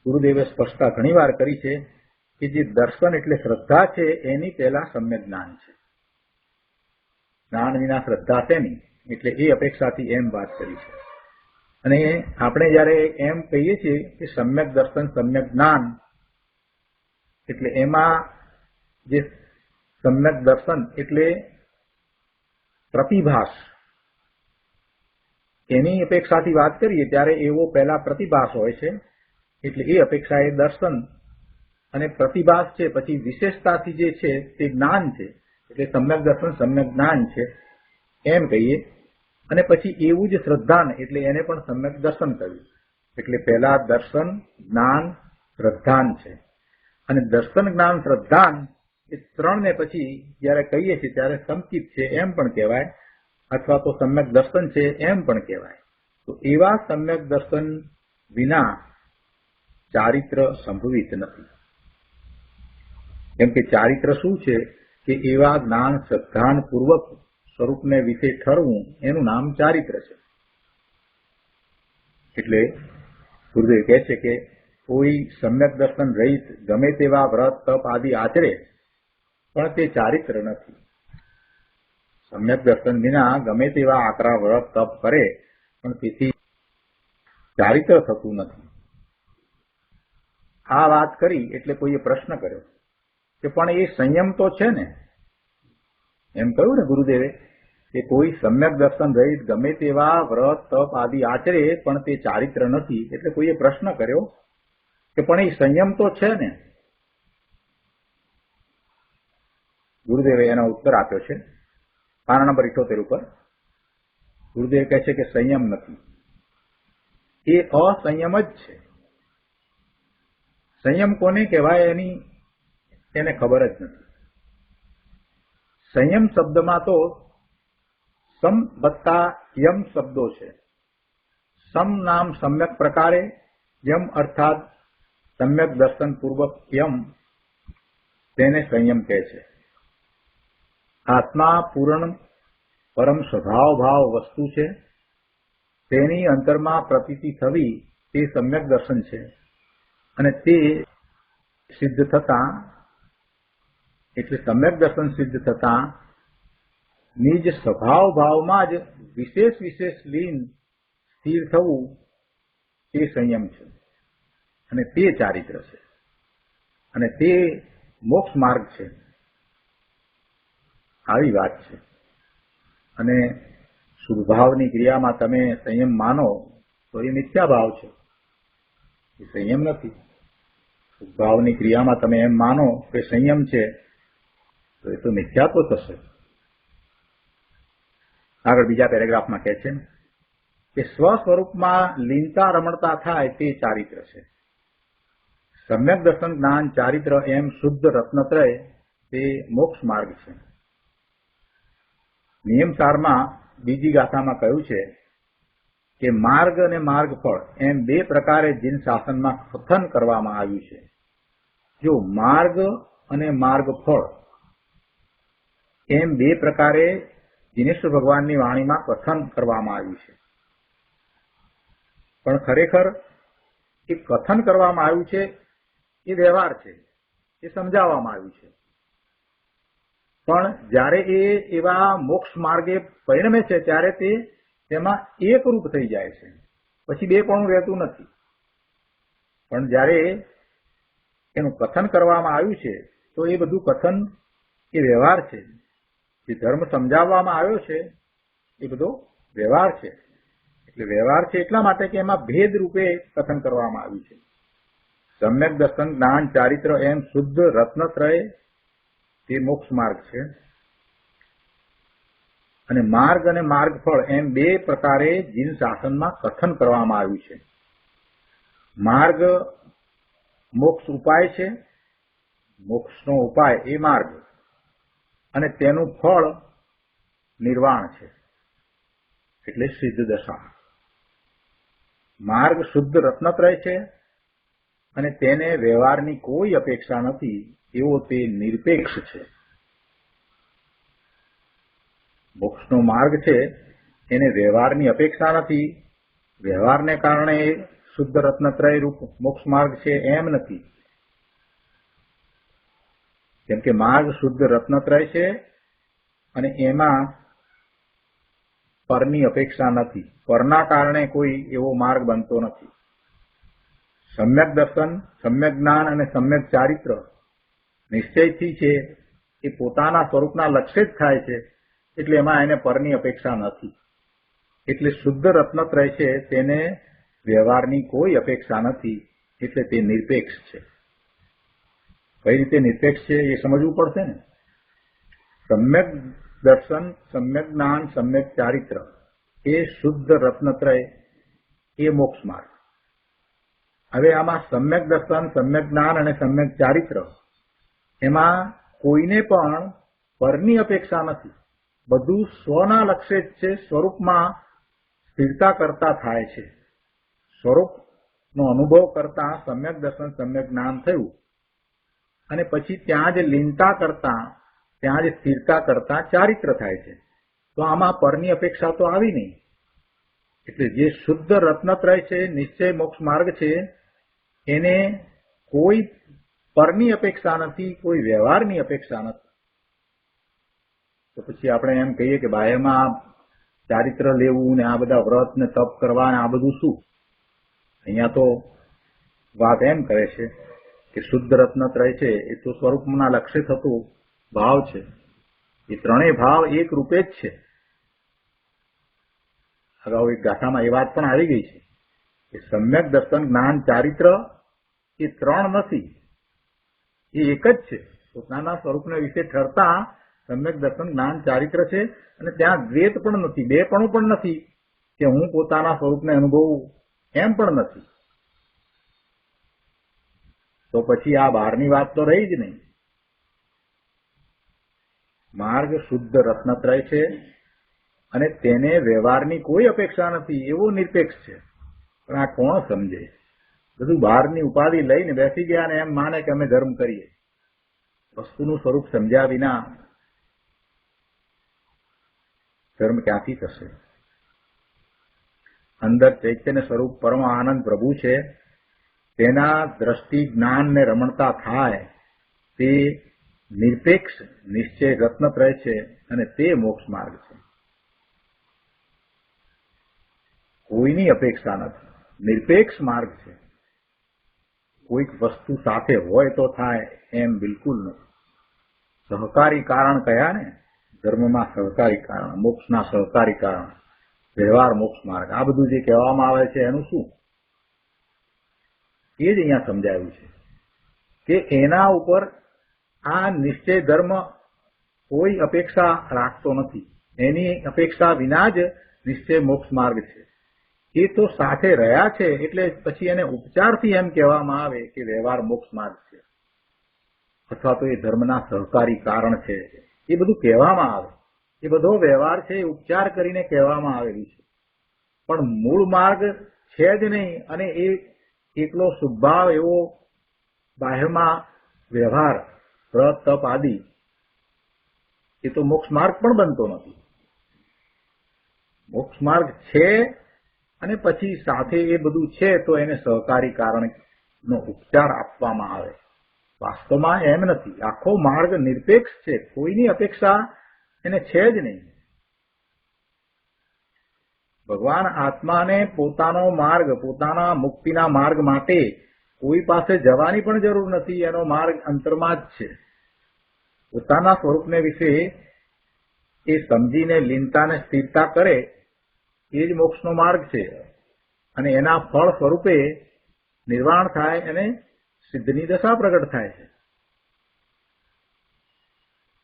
ગુરુદેવે સ્પષ્ટતા ઘણી વાર કરી છે કે જે દર્શન એટલે શ્રદ્ધા છે, એની પહેલા સમ્યક જ્ઞાન છે. જ્ઞાન વિના શ્રદ્ધા છે નહીં, એટલે એ અપેક્ષાથી એમ વાત કરી છે. અને આપણે જયારે એમ કહીએ છીએ કે સમ્યક દર્શન સમ્યક જ્ઞાન, એટલે એમાં જે સમ્યક દર્શન એટલે પ્રતિભાસ, એની અપેક્ષાથી વાત કરીએ ત્યારે એવો પહેલા પ્રતિભાસ હોય છે, એટલે એ અપેક્ષા એ દર્શન અને પ્રતિભાસ છે, પછી વિશેષતાથી જે છે તે જ્ઞાન છે, એટલે સમ્યક દર્શન સમ્યક જ્ઞાન છે એમ કહીએ. અને પછી એવું જ શ્રદ્ધાન, એટલે એને પણ સમ્યક દર્શન કહ્યું. એટલે પહેલા દર્શન, જ્ઞાન, શ્રદ્ધાન છે. અને દર્શન, જ્ઞાન, શ્રદ્ધાન એ ત્રણને પછી જયારે કહીએ છીએ ત્યારે સંકિત છે એમ પણ કહેવાય, અથવા તો સમ્યક દર્શન છે એમ પણ કહેવાય. તો એવા સમ્યક દર્શન વિના ચારિત્ર સંભવિત નથી. કેમ કે ચારિત્ર શું છે કે એવા જ્ઞાન શ્રદ્ધાન પૂર્વક સ્વરૂપને વિશે ઠરવું, એનું નામ ચારિત્ર છે. એટલે ગુરુદેવ કહે છે કે કોઈ સમ્યક દર્શન રહિત ગમે તેવા વ્રત તપ આદિ આચરે પણ તે ચારિત્ર નથી. સમ્યક દર્શન વિના ગમે તેવા આકરા વ્રત તપ કરે પણ તેથી ચારિત્ર થતું નથી. આ વાત કરી એટલે કોઈએ પ્રશ્ન કર્યો કે પણ એ સંયમ તો છે ને, એમ કહ્યું ને ગુરુદેવે કે કોઈ સમ્યક દર્શન રહિત ગમે તેવા વ્રત તપ આદિ આચરે પણ તે ચારિત્ર નથી. એટલે કોઈએ પ્રશ્ન કર્યો કે પણ એ સંયમ તો છે ને. ગુરુદેવે એનો ઉત્તર આપ્યો છે પાના નંબર 78 ઉપર. ગુરુદેવ કહે છે કે સંયમ નથી, એ અસંયમ જ છે. સંયમ કોને કહેવાય એને ખબર જ નથી. સંયમ શબ્દમાં તો સમ વત્તા યમ શબ્દો છે. સમ નામ સમ્યક પ્રકારે, યમ અર્થાત સમ્યક દર્શન પૂર્વક યમ, તેને સંયમ કહે છે. આત્મા પૂર્ણ પરમ સ્વભાવ ભાવ વસ્તુ છે, તેની અંતરમાં પ્રતીતિ થવી તે સમ્યક દર્શન છે. અને તે સિદ્ધ થતા, એટલે સમ્યક દર્શન સિદ્ધ થતા નિજ સ્વભાવ ભાવમાં જ વિશેષ લીન સ્થિર થવું તે સંયમ છે. અને તે ચારિત્ર છે, અને તે મોક્ષ માર્ગ છે. આવી વાત છે. અને શુભભાવની ક્રિયામાં તમે સંયમ માનો તો એ મિથ્યા ભાવ છે, એ સંયમ નથી. શુભભાવની ક્રિયામાં તમે એમ માનો કે સંયમ છે તો એ તો મિથ્યા તો થશે. આગળ બીજા પેરેગ્રાફમાં કહે છે કે સ્વ સ્વરૂપમાં લીનતા રમણતા થાય તે ચારિત્ર છે. સમ્યક દર્શન જ્ઞાન ચારિત્ર એમ શુદ્ધ રત્નત્રય તે મોક્ષ માર્ગ છે. નિયમસારમાં બીજી ગાથામાં કહ્યું છે કે માર્ગ અને માર્ગફળ એમ બે પ્રકારે જીન શાસનમાં કથન કરવામાં આવ્યું છે. જો માર્ગ અને માર્ગફળ એમ બે પ્રકારે દિનેશ્વર ભગવાનની વાણીમાં કથન કરવામાં આવ્યું છે, પણ ખરેખર એ કથન કરવામાં આવ્યું છે એ વ્યવહાર છે, એ સમજાવવામાં આવ્યું છે. પણ જ્યારે એ એવા મોક્ષ માર્ગે પરિણમે છે ત્યારે તે તેમાં એકરૂપ થઈ જાય છે, પછી બે પણ રહેતું નથી. પણ જ્યારે એનું કથન કરવામાં આવ્યું છે તો એ બધું કથન એ વ્યવહાર છે. જે ધર્મ સમજાવવામાં આવ્યો છે એ બધો વ્યવહાર છે. એટલે વ્યવહાર છે એટલા માટે કે એમાં ભેદ રૂપે કથન કરવામાં આવ્યું છે. સમ્યક દર્શન જ્ઞાન ચારિત્ર એમ શુદ્ધ રત્નત્રય તે મોક્ષ માર્ગ છે. અને માર્ગ અને માર્ગફળ એમ બે પ્રકારે જીન શાસનમાં કથન કરવામાં આવ્યું છે. માર્ગ મોક્ષ ઉપાય છે, મોક્ષનો ઉપાય એ માર્ગ, અને તેનું ફળ નિર્વાણ છે, એટલે સિદ્ધ દશા. માર્ગ શુદ્ધ રત્નત્રય છે અને તેને વ્યવહારની કોઈ અપેક્ષા નથી, એવો તે નિરપેક્ષ છે. મોક્ષનો માર્ગ છે એને વ્યવહારની અપેક્ષા નથી, વ્યવહારને કારણે શુદ્ધ રત્નત્રય રૂપ મોક્ષ માર્ગ છે એમ નથી. કેમ કે માર્ગ શુદ્ધ રત્નત્રય છે અને એમાં પરની અપેક્ષા નથી, પરના કારણે કોઈ એવો માર્ગ બનતો નથી. સમ્યક દર્શન, સમ્યક જ્ઞાન અને સમ્યક ચારિત્ર નિશ્ચયથી છે એ પોતાના સ્વરૂપના લક્ષ્ય જ થાય છે, એટલે એમાં એને પરની અપેક્ષા નથી. એટલે શુદ્ધ રત્નત્રય છે તેને વ્યવહારની કોઈ અપેક્ષા નથી, એટલે તે નિરપેક્ષ છે. કઈ રીતે નિરપેક્ષ છે એ સમજવું પડશે ને. સમ્યક દર્શન, સમ્યક જ્ઞાન, સમ્યક ચારિત્ર એ શુદ્ધ રત્નત્રય એ મોક્ષ માર્ગ. હવે આમાં સમ્યક દર્શન, સમ્યક જ્ઞાન અને સમ્યક ચારિત્ર એમાં કોઈને પણ પરની અપેક્ષા નથી. બધું સ્વના લક્ષ્ય જ છે, સ્વરૂપમાં સ્થિરતા કરતા થાય છે. સ્વરૂપનો અનુભવ કરતા સમ્યક દર્શન, સમ્યક જ્ઞાન થયું અને પછી ત્યાં જ લીનતા કરતા, ત્યાં જ સ્થિરતા કરતા ચારિત્ર થાય છે. તો આમાં પરની અપેક્ષા તો આવી નહીં. એટલે જે શુદ્ધ રત્નત્રય છે, નિશ્ચય મોક્ષ માર્ગ છે, એને કોઈ પરની અપેક્ષા નથી, કોઈ વ્યવહારની અપેક્ષા નથી. તો પછી આપણે એમ કહીએ કે બાહ્યમાં ચારિત્ર લેવું ને આ બધા વ્રત ને તપ કરવા ને આ બધું શું? અહીંયા તો વાત એમ કરે છે કે શુદ્ધ રત્નત્રય છે એ તો સ્વરૂપના લક્ષ્ય થતું ભાવ છે. એ ત્રણેય ભાવ એક રૂપે જ છે. અગાઉ એક ગાથામાં એ વાત પણ આવી ગઈ છે કે સમ્યક દર્શન, જ્ઞાન, ચારિત્ર એ ત્રણ નથી, એ એક જ છે. પોતાના સ્વરૂપને વિશે ઠરતા સમ્યક દર્શન, જ્ઞાન, ચારિત્ર છે અને ત્યાં દ્વૈત પણ નથી, બેપણું પણ નથી કે હું પોતાના સ્વરૂપને અનુભવું, એમ પણ નથી. તો પછી આ બહારની વાત તો રહી જ નહીં. માર્ગ શુદ્ધ રત્નત્રય છે અને તેને વ્યવહારની કોઈ અપેક્ષા નથી, એવો નિરપેક્ષ છે. પણ આ કોણ સમજે? બધું બહારની ઉપાધિ લઈને બેસી ગયા ને એમ માને કે અમે ધર્મ કરીએ. વસ્તુનું સ્વરૂપ સમજ્યા વિના ધર્મ ક્યાંથી થશે? અંદર ચૈતન્ય સ્વરૂપ પરમ આનંદ પ્રભુ છે, તેના દ્રષ્ટિ, જ્ઞાન ને રમણતા થાય તે નિરપેક્ષ નિશ્ચય રત્નત્રય છે અને તે મોક્ષ માર્ગ છે. કોઈની અપેક્ષા નથી, નિરપેક્ષ માર્ગ છે. કોઈક વસ્તુ સાથે હોય તો થાય એમ બિલકુલ નથી. સહકારી કારણ કયા ને, ધર્મમાં સહકારી કારણ, મોક્ષના સહકારી કારણ, વ્યવહાર મોક્ષ માર્ગ, આ બધું જે કહેવામાં આવે છે એનું શું? એ જ અહીંયા સમજાયું છે કે એના ઉપર આ નિશ્ચય ધર્મ કોઈ અપેક્ષા રાખતો નથી. એની અપેક્ષા વિના જ નિશ્ચય મોક્ષ માર્ગ છે. એ તો સાથે રહ્યા છે એટલે પછી એને ઉપચારથી એમ કહેવામાં આવે કે વ્યવહાર મોક્ષ માર્ગ છે, અથવા તો એ ધર્મના સહકારી કારણ છે. એ બધું કહેવામાં આવે, એ બધો વ્યવહાર છે એ ઉપચાર કરીને કહેવામાં આવેલું છે, પણ મૂળ માર્ગ છે જ નહીં. અને એ એકલો શુભાવ એવો બાહ્યમાં વ્યવહાર, વ્રત, તપ આદિ, એ તો મોક્ષ માર્ગ પણ બનતો નથી. મોક્ષ માર્ગ છે અને પછી સાથે એ બધું છે તો એને સહકારી કારણનો ઉપચાર આપવામાં આવે. વાસ્તવમાં એમ નથી. આખો માર્ગ નિરપેક્ષ છે, કોઈની અપેક્ષા એને છે જ નહીં. ભગવાન આત્માને પોતાનો માર્ગ, પોતાના મુક્તિના માર્ગ માટે કોઈ પાસે જવાની પણ જરૂર નથી. એનો માર્ગ અંતરમાં જ છે. પોતાના સ્વરૂપને વિશે એ સમજીને લીનતાને સ્થિરતા કરે એ જ મોક્ષનો માર્ગ છે. અને એના ફળ સ્વરૂપે નિર્વાણ થાય અને સિદ્ધની દશા પ્રગટ થાય છે.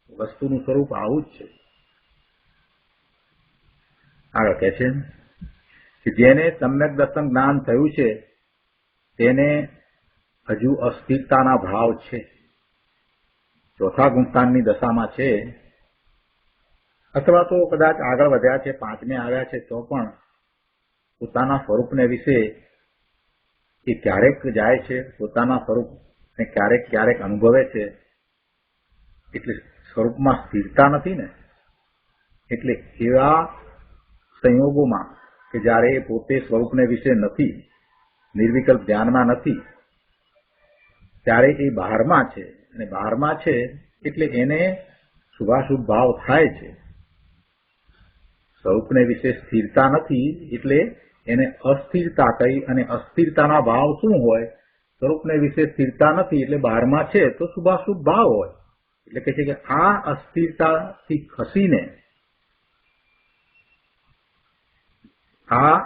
વસ્તુનું સ્વરૂપ આવું જ છે. આગળ કહે છે કે જેને સમ્યક દર્શન જ્ઞાન થયું છે તેને હજુ અસ્થિરતાના ભાવ છે. ચોથા ગુણસ્થાનની દશામાં છે, અથવા તો કદાચ આગળ વધ્યા છે, પાંચમે આવ્યા છે, તો પણ પોતાના સ્વરૂપને વિશે એ ક્યારેક જાય છે, પોતાના સ્વરૂપને ક્યારેક ક્યારેક અનુભવે છે. એટલે સ્વરૂપમાં સ્થિરતા નથી ને. એટલે એવા સંયોગોમાં કે જ્યારે એ પોતે સ્વરૂપને વિશે નથી, નિર્વિકલ્પ ધ્યાનમાં નથી, ત્યારે એ બહારમાં છે. અને બહારમાં છે એટલે એને શુભાશુભ ભાવ થાય છે. સ્વરૂપને વિશે સ્થિરતા નથી એટલે એને અસ્થિરતા કહી. અને અસ્થિરતાના ભાવ શું હોય સ્વરૂપને વિશે સ્થિરતા નથી એટલે બહારમાં છે તો શુભાશુભ ભાવ હોય. એટલે કહે છે કે આ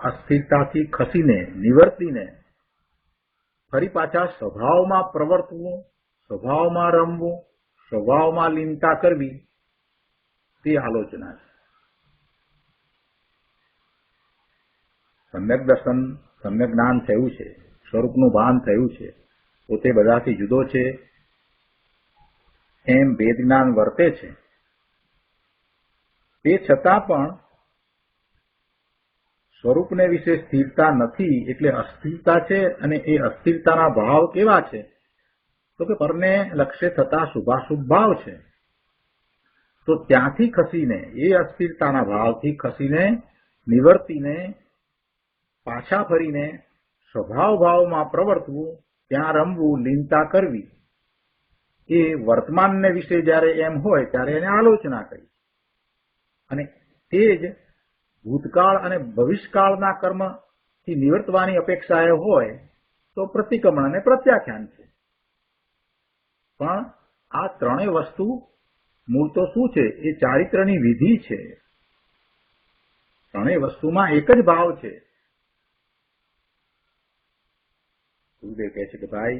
અસ્થિરતાથી ખસીને નિવર્તીને ફરી પાછા સ્વભાવમાં પ્રવર્તવું, સ્વભાવમાં રમવું, સ્વભાવમાં લીનતા કરવી તે આલોચના છે. સમ્યક દર્શન, સમ્યક જ્ઞાન થયું છે, સ્વરૂપનું ભાન થયું છે, પોતે બધાથી જુદો છે એમ ભેદ જ્ઞાન વર્તે છે. તે છતાં પણ સ્વરૂપને વિશે સ્થિરતા નથી એટલે અસ્થિરતા છે. અને એ અસ્થિરતાના ભાવ કેવા છે તો કે પરને લક્ષ્ય થતા શુભાશુભ ભાવ છે. તો ત્યાંથી ખસીને, એ અસ્થિરતાના ભાવથી ખસીને નિવર્તીને પાછા ફરીને સ્વભાવ ભાવમાં પ્રવર્તવું, ત્યાં રમવું, લીનતા કરવી, એ વર્તમાનને વિશે જ્યારે એમ હોય ત્યારે એને આલોચના કરી. અને તે જ ભૂતકાળ અને ભવિષ્યકાળના કર્મથી નિવર્તવાની અપેક્ષા એ હોય તો પ્રતિક્રમણ અને પ્રત્યાખ્યાન છે. પણ આ ત્રણેય વસ્તુ મૂળ તો શું છે? એ ચારિત્રની વિધિ છે. ત્રણેય વસ્તુમાં એક જ ભાવ છે. ગુરુદેવ કહે છે કે ભાઈ,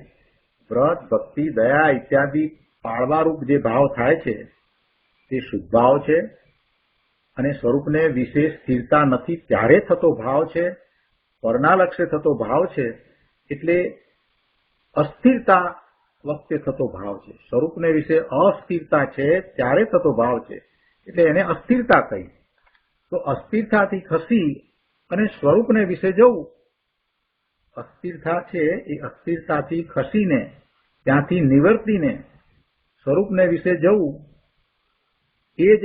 વ્રત, ભક્તિ, દયા ઇત્યાદિ પાળવારૂપ જે ભાવ થાય છે તે શુભ ભાવ છે. અને સ્વરૂપને વિશેષ સ્થિરતા નથી ત્યારે થતો ભાવ છે, પરના લક્ષ્ય થતો ભાવ છે. એટલે અસ્થિરતા વખતે થતો ભાવ છે. સ્વરૂપને વિશે અસ્થિરતા છે ત્યારે થતો ભાવ છે એટલે એને અસ્થિરતા કહી. તો અસ્થિરતાથી ખસી અને સ્વરૂપને વિશે જવું, અસ્થિરતા છે એ અસ્થિરતાથી ખસીને ત્યાંથી નિવર્તીને સ્વરૂપને વિશે જવું, એ જ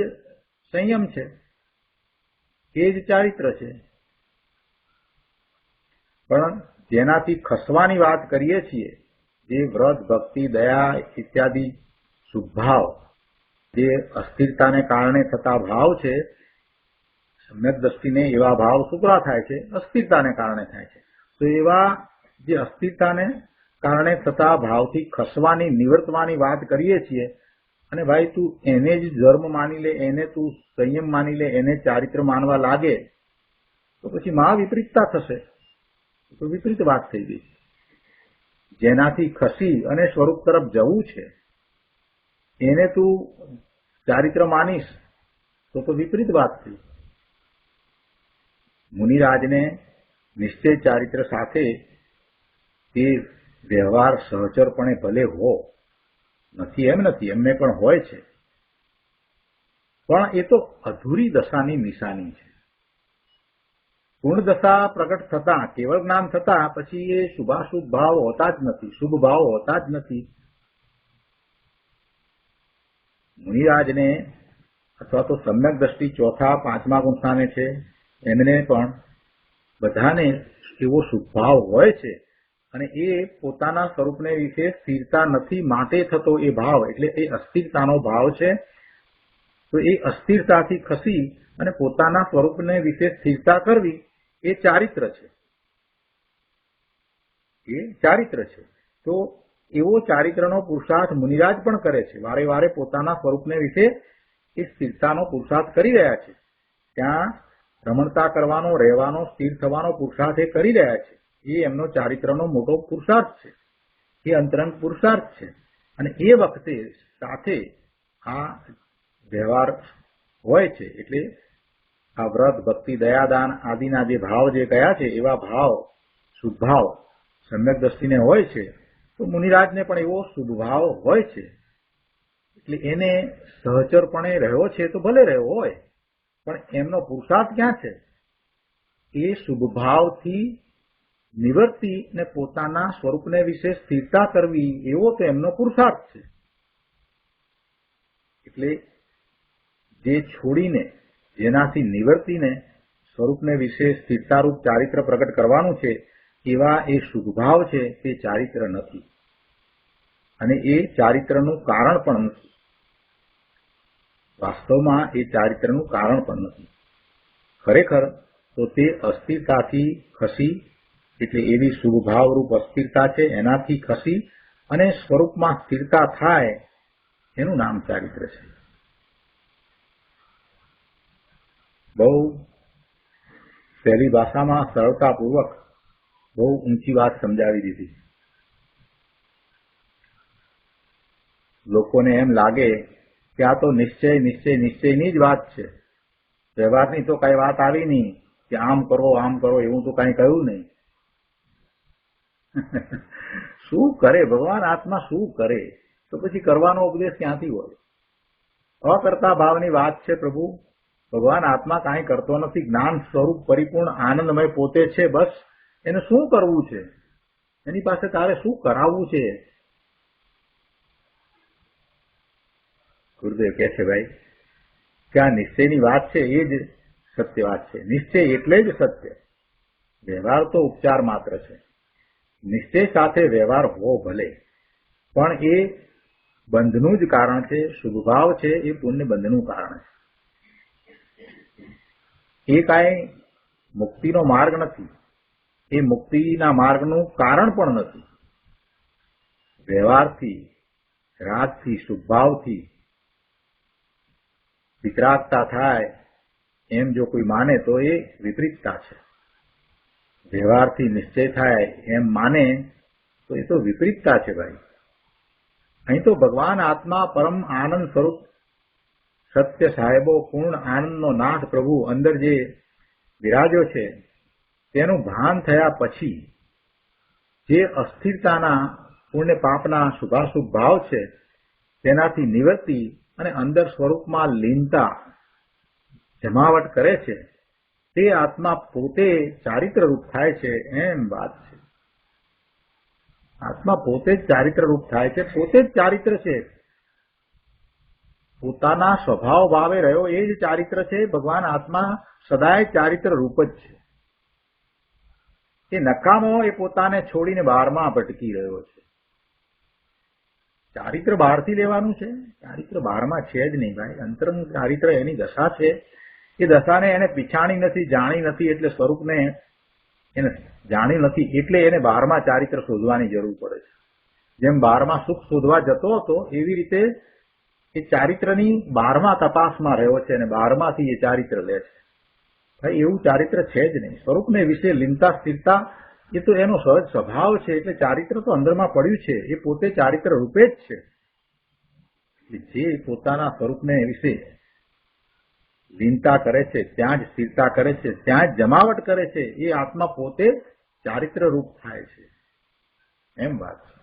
સંયમ છે, એ જ ચારિત્ર છે. પણ જેનાથી ખસવાની વાત કરીએ છીએ, જે વ્રત, ભક્તિ, દયા ઇત્યાદિ શુભભાવ, જે અસ્થિરતાને કારણે થતા ભાવ છે, સમ્યક દ્રષ્ટિને એવા ભાવ સુકરા થાય છે, અસ્થિરતાને કારણે થાય છે. તો એવા જે અસ્થિરતાને કારણે થતા ભાવથી ખસવાની, નિવર્તવાની વાત કરીએ છીએ. અને ભાઈ તું એને જ ધર્મ માની લે, એને તું સંયમ માની લે, એને ચારિત્ર માનવા લાગે તો પછી મહા વિપરીતતા થશે. તો વિપરીત વાત થઈ ગઈ. જેનાથી ખસી અને સ્વરૂપ તરફ જવું છે એને તું ચારિત્ર માનીશ તો વિપરીત વાત થઈ. મુનિરાજને નિશ્ચય ચારિત્ર સાથે તે વ્યવહાર સહચરપણે ભલે હો, નથી એમ નથી, એમને પણ હોય છે, પણ એ તો અધૂરી દશાની નિશાની છે. પૂર્ણ દશા પ્રગટ થતા, કેવળ જ્ઞાન થતા પછી એ શુભાશુભ ભાવ હોતા જ નથી, શુભ ભાવ હોતા જ નથી. મુનિરાજને અથવા તો સમ્યક દ્રષ્ટિ ચોથા, પાંચમા ગુણસ્થાને છે, એમને પણ બધાને એવો શુભ ભાવ હોય છે. અને એ પોતાના સ્વરૂપને વિશે સ્થિરતા નથી માટે થતો એ ભાવ, એટલે એ અસ્થિરતાનો ભાવ છે. તો એ અસ્થિરતાથી ખસી અને પોતાના સ્વરૂપને વિશે સ્થિરતા કરવી એ ચારિત્ર છે. એ ચારિત્ર છે. તો એવો ચારિત્રનો પુરુષાર્થ મુનિરાજ પણ કરે છે. વારે વારે પોતાના સ્વરૂપને વિશે એ સ્થિરતાનો પુરુષાર્થ કરી રહ્યા છે. ત્યાં રમણતા કરવાનો, રહેવાનો, સ્થિર થવાનો પુરુષાર્થ એ કરી રહ્યા છે. એ એમનો ચારિત્રનો મોટો પુરુષાર્થ છે, એ અંતરંગ પુરુષાર્થ છે. અને એ વખતે સાથે આ વ્યવહાર હોય છે. એટલે આ વ્રત, ભક્તિ, દયાદાન આદિના જે ભાવ જે કયા છે એવા ભાવ, શુભ ભાવ સમ્યક દ્રષ્ટિને હોય છે. તો મુનિરાજને પણ એવો શુભ ભાવ હોય છે. એટલે એને સહચરપણે રહ્યો છે તો ભલે રહ્યો હોય, પણ એમનો પુરુષાર્થ ક્યાં છે? એ શુભ ભાવથી નિવર્તી ને પોતાના સ્વરૂપને વિશે સ્થિરતા કરવી, એવો તો એમનો પુરુષાર્થ છે. એટલે જે છોડીને, જેનાથી નિવર્તીને સ્વરૂપને વિશે સ્થિરતારૂપ ચારિત્ર પ્રગટ કરવાનું છે, એવા એ શુભ ભાવ છે તે ચારિત્ર નથી. અને એ ચારિત્રનું કારણ પણ નથી. વાસ્તવમાં એ ચારિત્રનું કારણ પણ નથી. ખરેખર તો તે અસ્થિરતાથી ખસી એટલે એવી શુભભાવરૂપ અસ્થિરતા છે, એનાથી ખસી અને સ્વરૂપમાં સ્થિરતા થાય એનું નામ ચારિત્ર છે. બહુ સહેલી ભાષામાં સરળતાપૂર્વક બહુ ઊંચી વાત સમજાવી દીધી. લોકોને એમ લાગે કે આ તો નિશ્ચયની જ વાત છે, વ્યવહારની તો કઈ વાત આવી નહીં, કે આમ કરો એવું તો કઈ કહ્યું નહીં. શું કરે ભગવાન આત્મા, શું કરે? તો પછી કરવાનો ઉપદેશ ક્યાંથી હોય? અકર્તા ભાવની વાત છે. પ્રભુ ભગવાન આત્મા કાંઈ કરતો નથી, જ્ઞાન સ્વરૂપ પરિપૂર્ણ આનંદમય પોતે છે. બસ એને શું કરવું છે? એની પાસે તારે શું કરાવવું છે? ગુરુદેવ કહે છે, ભાઈ કે આ નિશ્ચયની વાત છે એ જ સત્ય વાત છે. નિશ્ચય એટલે જ સત્ય. વ્યવહાર તો ઉપચાર માત્ર છે. નિશ્ચય સાથે વ્યવહાર હો ભલે, પણ એ બંધનું જ કારણ છે. શુભભાવ છે એ પુણ્ય બંધનું કારણ છે. એ કાંઈ મુક્તિનો માર્ગ નથી, એ મુક્તિના માર્ગનું કારણ પણ નથી. વ્યવહારથી, રાગથી, શુભભાવથી વિતરાગતા થાય એમ જો કોઈ માને તો એ વિપરીતતા છે. વ્યવહારથી નિશ્ચય થાય એમ માને તો એ તો વિપરીતતા છે. ભાઈ અહીં તો ભગવાન આત્મા પરમ આનંદ સ્વરૂપ સત્ય સાહેબો પૂર્ણ આનંદનો નાથ પ્રભુ અંદર જે બિરાજ્યો છે તેનું ભાન થયા પછી જે અસ્થિરતાના પુણ્ય પાપના શુભાશુભ ભાવ છે તેનાથી નિવૃત્તિ અને અંદર સ્વરૂપમાં લીનતા જમાવટ કરે છે, તે આત્મા પોતે ચારિત્ર રૂપ થાય છે એમ વાત છે. આત્મા પોતે જ ચારિત્ર રૂપ થાય છે, પોતે જ ચારિત્ર છે. પોતાના સ્વભાવ ભાવે રહ્યો એ જ ચારિત્ર છે. ભગવાન આત્મા સદાય ચારિત્ર રૂપ જ છે. એ નકામો એ પોતાને છોડીને બહારમાં ભટકી રહ્યો છે. ચારિત્ર બહારથી લેવાનું છે, ચારિત્ર બહારમાં છે જ નહીં ભાઈ. અંતરનું ચારિત્ર એની દશા છે. એ દશાને એને પીછાણી નથી, જાણી નથી, એટલે સ્વરૂપને એને જાણી નથી, એટલે એને બહારમાં ચારિત્ર શોધવાની જરૂર પડે છે. જેમ બહારમાં સુખ શોધવા જતો હતો એવી રીતે એ ચારિત્રની બહારમાં તપાસમાં રહ્યો છે અને બહારમાંથી એ ચારિત્ર લે છે. ભાઈ એવું ચારિત્ર છે જ નહીં. સ્વરૂપને વિશે લીનતા સ્થિરતા એ તો એનો સહજ સ્વભાવ છે. એટલે ચારિત્ર તો અંદરમાં પડ્યું છે, એ પોતે ચારિત્ર રૂપે જ છે. જે પોતાના સ્વરૂપને વિશે લીનતા કરે છે, ત્યાં જ સ્થિરતા કરે છે, ત્યાં જ જમાવટ કરે છે, એ આત્મા પોતે ચારિત્ર રૂપ થાય છે એમ વાત છે.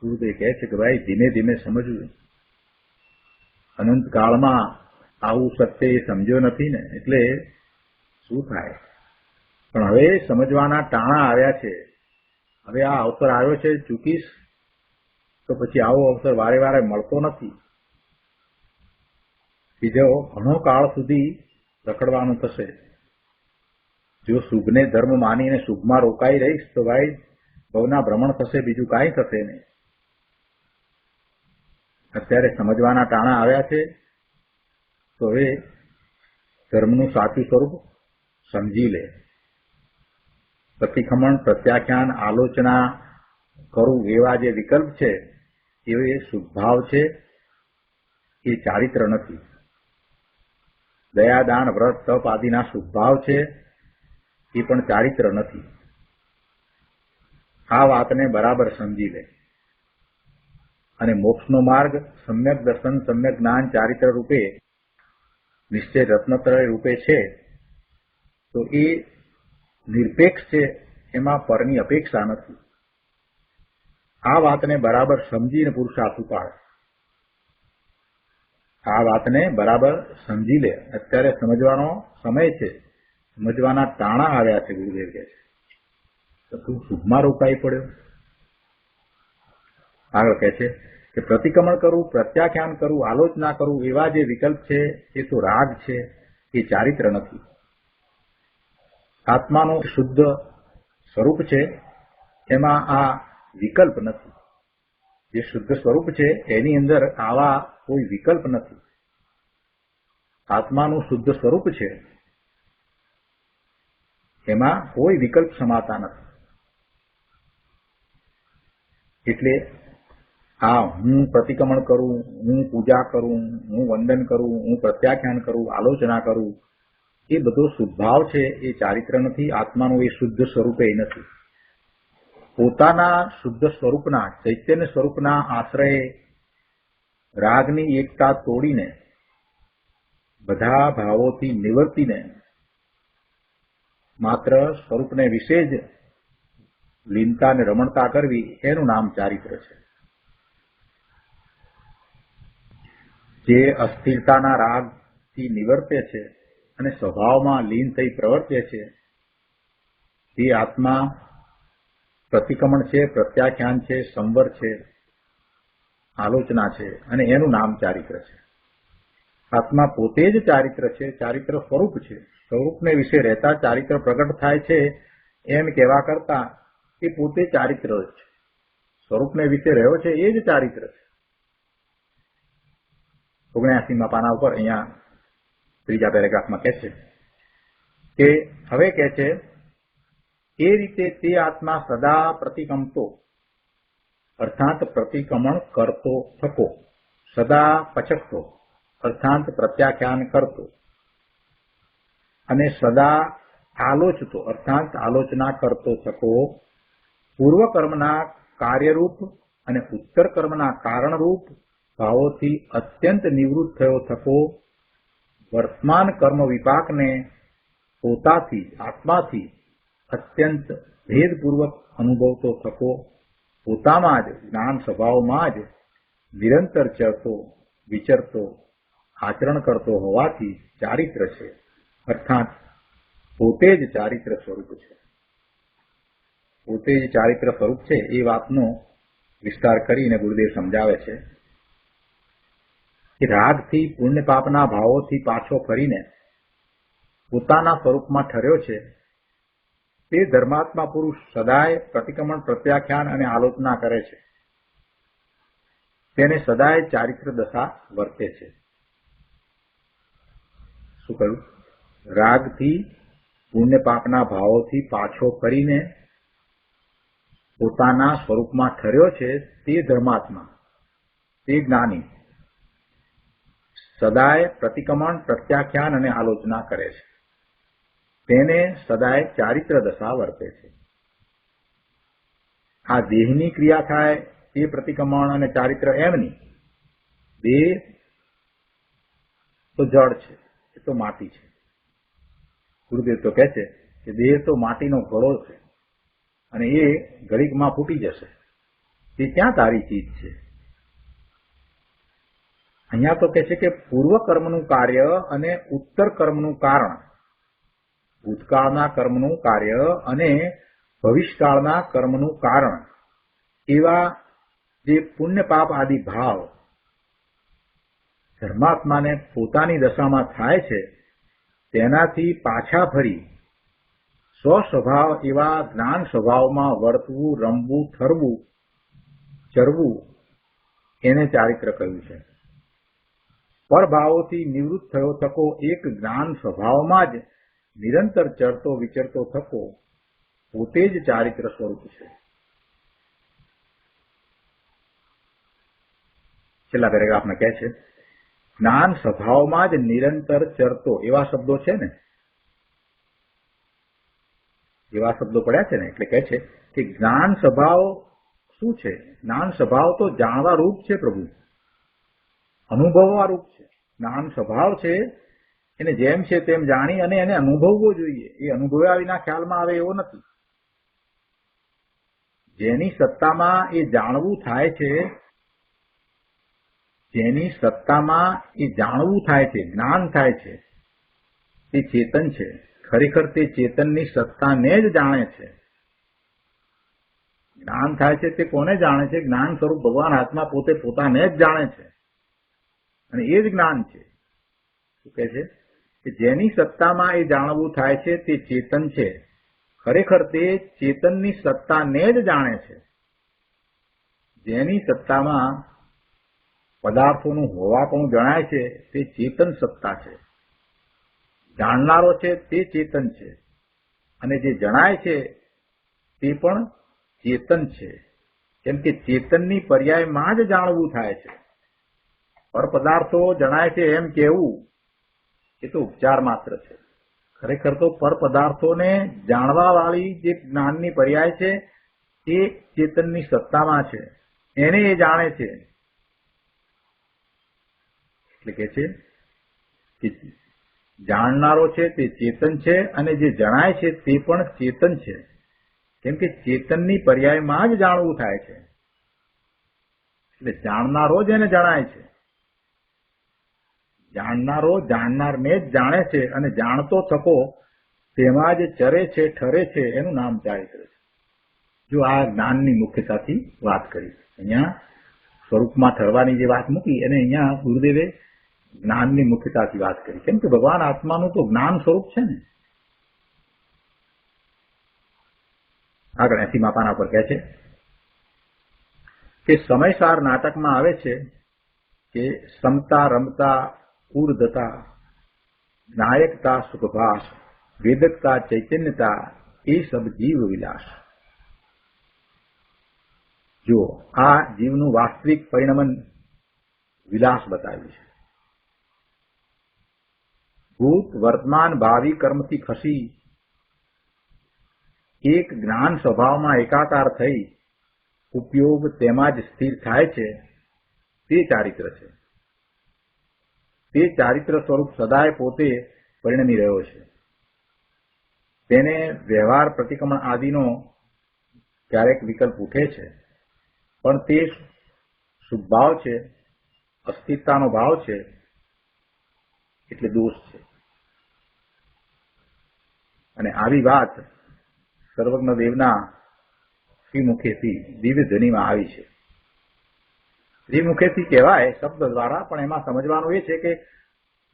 ગુરુદેવ કહે છે કે ભાઈ ધીમે ધીમે સમજવું. અનંતકાળમાં આવું સત્ય એ સમજ્યો નથી ને, એટલે શું થાય? પણ હવે સમજવાના ટાણા આવ્યા છે. હવે આ અવસર આવ્યો છે, ચૂકીશ તો પછી આવો અવસર વારે વારે મળતો નથી. બીજો ઘણો કાળ સુધી રખડવાનું થશે. જો શુભને ધર્મ માનીને શુભમાં રોકાઈ રહીશ તો ભાઈ ભવના ભ્રમણ થશે, બીજું કાંઈ થશે નહીં. અત્યારે સમજવાના ટાણા આવ્યા છે તો હવે ધર્મનું સાચું સ્વરૂપ સમજી લે. પ્રતિક્રમણ, પ્રત્યાખ્યાન, આલોચના કરવું એવા જે વિકલ્પ છે એ શુભભાવ છે, એ ચારિત્ર નથી. દયાદાન, વ્રત, તપ આદિના શુભભાવ છે, એ પણ ચારિત્ર નથી. આ વાતને બરાબર સમજી લે. અને મોક્ષનો માર્ગ સમ્યક દર્શન, સમ્યક જ્ઞાન ચારિત્ર રૂપે, નિશ્ચય રત્નત્રય રૂપે છે તો એ નિરપેક્ષ છે, એમાં પરની અપેક્ષા નથી. આ વાતને બરાબર સમજીને પુરુષાર્થ ઉપાડે. આ વાતને બરાબર સમજી લે. અત્યારે સમજવાનો સમય છે, સમજવાના ટાણા આવ્યા છે. ગુરુદેવ કહે છે તો તું શુભમાં રોકાઈ પડ્યો. આગળ કહે છે કે પ્રતિક્રમણ કરવું, પ્રત્યાખ્યાન કરવું, આલોચના કરવું એવા જે વિકલ્પ છે એ તો રાગ છે, એ ચારિત્ર નથી. આત્માનું શુદ્ધ સ્વરૂપ છે એમાં આ વિકલ્પ નથી. જે શુદ્ધ સ્વરૂપ છે એની અંદર આવા કોઈ વિકલ્પ નથી. આત્માનું શુદ્ધ સ્વરૂપ છે એમાં કોઈ વિકલ્પ સમાતા નથી. એટલે હું પ્રતિક્રમણ કરું, હું પૂજા કરું, હું વંદન કરું, હું પ્રત્યાખ્યાન કરું, આલોચના કરું, એ બધો શુદ્ધભાવ છે, એ ચારિત્ર નથી. આત્માનું એ શુદ્ધ સ્વરૂપે નથી. પોતાના શુદ્ધ સ્વરૂપના, ચૈતન્ય સ્વરૂપના આશ્રયે રાગની એકતા તોડીને બધા ભાવોથી નિવર્તીને માત્ર સ્વરૂપને વિશે જ લીનતા અને રમણતા કરવી, એનું નામ ચારિત્ર છે. જે અસ્થિરતાના રાગથી નિવર્તે છે અને સ્વભાવમાં લીન થઈ પ્રવર્તે છે, તે આત્મા પ્રતિક્રમણ છે, પ્રત્યાખ્યાન છે, સંવર છે, આલોચના છે, અને એનું નામ ચારિત્ર છે. આત્મા પોતે જ ચારિત્ર છે, ચારિત્ર સ્વરૂપ છે. સ્વરૂપને વિશે રહેતા ચારિત્ર પ્રગટ થાય છે એમ કહેવા કરતા એ પોતે ચારિત્ર જ છે. સ્વરૂપને વિશે રહ્યો છે એ જ ચારિત્ર છે. 79મા પાના ઉપર અહીંયા ત્રીજા પેરેગ્રાફમાં કહે છે કે હવે કહે છે એ રીતે તે આત્મા સદા પ્રતિકમતો અર્થાત પ્રતિક્રમણ કરતો થકો, સદા પચકતો અર્થાત પ્રત્યાખ્યાન કરતો, અને સદા આલોચતો અર્થાત આલોચના કરતો થકો, પૂર્વ કર્મના કાર્યરૂપ અને ઉત્તર કર્મના કારણરૂપ ભાવોથી અત્યંત નિવૃત્ત થયો થકો, વર્તમાન કર્મ વિપાકને પોતાથી આત્માથી અત્યંત ભેદપૂર્વક અનુભવતો થકો, પોતામાં જ જ્ઞાન સ્વભાવમાં જ નિરંતર ચરતો વિચરતો આચરણ કરતો હોવાથી ચારિત્ર છે. અર્થાત પોતે જ ચારિત્ર સ્વરૂપ છે. પોતે જ ચારિત્ર સ્વરૂપ છે એ વાતનો વિસ્તાર કરીને ગુરુદેવ સમજાવે છે કે રાગથી પુણ્ય પાપના ભાવોથી પાછો ફરીને પોતાના સ્વરૂપમાં ઠર્યો છે તે ધર્માત્મા પુરુષ સદાય પ્રતિક્રમણ, પ્રત્યાખ્યાન અને આલોચના કરે છે. તેને સદાય ચારિત્ર દશા વર્તે છે. શું કહ્યું? રાગથી પુણ્ય પાપના ભાવોથી પાછો ફરીને પોતાના સ્વરૂપમાં ઠર્યો છે તે ધર્માત્મા, તે જ્ઞાની સદાય પ્રતિક્રમણ, પ્રત્યાખ્યાન અને આલોચના કરે છે. તેને સદાય ચારિત્ર દશા વર્તે છે. આ દેહની ક્રિયા થાય તે પ્રતિક્રમણ અને ચારિત્ર એમની. દેહ તો જળ છે, એ તો માટી છે. ગુરુદેવ તો કહે છે કે દેહ તો માટીનો ઘડો છે અને એ ઘડીકમાં ફૂટી જશે. તે ક્યાં તારી ચીજ છે? અહીંયા તો કહે છે કે પૂર્વ કર્મનું કાર્ય અને ઉત્તર કર્મનું કારણ, ભૂતકાળના કર્મનું કાર્ય અને ભવિષ્યકાળના કર્મનું કારણ એવા જે પુણ્ય પાપ આદિ ભાવ ધર્માત્માને પોતાની દશામાં થાય છે, તેનાથી પાછા ફરી સ્વસ્વભાવ એવા જ્ઞાન સ્વભાવમાં વર્તવું, રમવું, ઠરવું, ચરવું, એને ચારિત્ર કહ્યું છે. પરભાવોથી નિવૃત્ત થયો થકો એક જ્ઞાન સ્વભાવમાં જ નિરંતર ચરતો વિચરતો થકો પોતે જ ચારિત્ર સ્વરૂપ છે. છેલ્લા પેરેગ્રાફમાં કહે છે જ્ઞાન સ્વભાવમાં જ નિરંતર ચરતો, એવા શબ્દો છે ને, એવા શબ્દો પડ્યા છે ને, એટલે કહે છે કે જ્ઞાન સ્વભાવ શું છે? જ્ઞાન સ્વભાવ તો જાણવા રૂપ છે પ્રભુ, અનુભવવા રૂપ છે. જ્ઞાન સ્વભાવ છે એને જેમ છે તેમ જાણી અને એને અનુભવવો જોઈએ. એ અનુભવ્યા વિના ખ્યાલમાં આવે એવો નથી. જેની સત્તામાં એ જાણવું થાય છે, જેની સત્તામાં એ જાણવું થાય છે, જ્ઞાન થાય છે, તે ચેતન છે. ખરેખર તે ચેતનની સત્તાને જ જાણે છે. જ્ઞાન થાય છે તે કોને જાણે છે? જ્ઞાન સ્વરૂપ ભગવાન આત્મા પોતે પોતાને જ જાણે છે અને એ જ જ્ઞાન છે. શું કહે છે કે જેની સત્તામાં એ જાણવું થાય છે તે ચેતન છે. ખરેખર તે ચેતનની સત્તાને જ જાણે છે. જેની સત્તામાં પદાર્થોનું હોવાપણું જણાય છે તે ચેતન સત્તા છે. જાણનારો છે તે ચેતન છે અને જે જણાય છે તે પણ ચેતન છે. કેમ કે ચેતનની પર્યાયમાં જ જાણવું થાય છે. પરપદાર્થો જણાય છે એમ કહેવું એ તો ઉપચાર માત્ર છે. ખરેખર તો પરપદાર્થોને જાણવા વાળી જે જ્ઞાનની પર્યાય છે એ ચેતનની સત્તામાં છે, એને એ જાણે છે. એટલે કે છે કે જાણનારો છે તે ચેતન છે અને જે જણાય છે તે પણ ચેતન છે. કેમ કે ચેતનની પર્યાયમાં જ જાણવું થાય છે. એટલે જાણનારો જ એને જણાય છે. જાણનારો જાણનારને જ જાણે છે અને જાણતો થકો તેમાં જ ચરે છે, ઠરે છે, એનું નામ ચારિત્ર છે. જો આ જ્ઞાનની મુખ્યતાથી વાત કરી, અહીંયા સ્વરૂપમાં ઠરવાની જે વાત મૂકી અને અહીંયા ગુરુદેવે જ્ઞાનની મુખ્યતાથી વાત કરી. કેમ કે ભગવાન આત્માનું તો જ્ઞાન સ્વરૂપ છે ને. આગળ 80મા પાના પર કહે છે કે સમયસાર નાટકમાં આવે છે કે સમતા, રમતા, ઉર્ધતા, નાયકતા, સુખભાસ, વેદકતા, ચૈતન્યતા એ સબ જીવ વિલાસ. જો આ જીવનું વાસ્તવિક પરિણમન વિલાસ બતાવ્યું છે. ભૂત, વર્તમાન, ભાવિ કર્મથી ખસી એક જ્ઞાન સ્વભાવમાં એકાકાર થઈ ઉપયોગ તેમાં જ સ્થિર થાય છે તે ચારિત્ર છે. તે ચારિત્ર સ્વરૂપ સદાય પોતે પરિણમી રહ્યો છે. તેને વ્યવહાર, પ્રતિક્રમણ આદિનો ક્યારેક વિકલ્પ ઉઠે છે, પણ તે શુભભાવ છે, અસ્થિરતાનો ભાવ છે, એટલે દોષ છે. અને આવી વાત સર્વજ્ઞ દેવના શ્રી મુખેથી દિવ્ય ધ્વનિમાં આવી છે. શ્રી મુખેથી કહેવાય શબ્દ દ્વારા, પણ એમાં સમજવાનું એ છે કે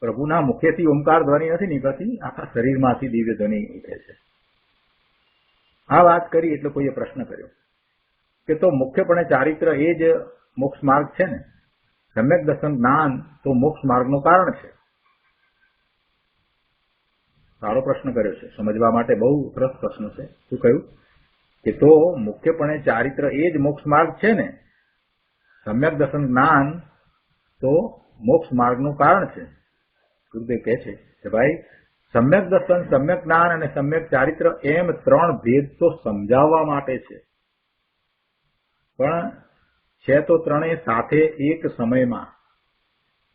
પ્રભુના મુખેથી ઓમકાર ધ્વનિ નથી નીકળતી, આખા શરીરમાંથી દિવ્ય ધ્વનિ નીકળે છે. આ વાત કરી એટલે કોઈએ પ્રશ્ન કર્યો કે તો મુખ્યપણે ચારિત્ર એ જ મોક્ષ માર્ગ છે ને? સમ્યક દર્શન જ્ઞાન તો મોક્ષ માર્ગનું કારણ છે. સારો પ્રશ્ન કર્યો છે, સમજવા માટે બહુ સરસ પ્રશ્ન છે. શું કહ્યું કે તો મુખ્યપણે ચારિત્ર એ જ મોક્ષ માર્ગ છે ને? સમ્યક દર્શન જ્ઞાન તો મોક્ષ માર્ગનું કારણ છે. ગુરુદેવ કહે છે કે ભાઈ સમ્યક દર્શન, સમ્યક જ્ઞાન અને સમ્યક ચારિત્ર એમ ત્રણ ભેદ તો સમજાવવા માટે છે, પણ છે તો ત્રણેય સાથે એક સમયમાં,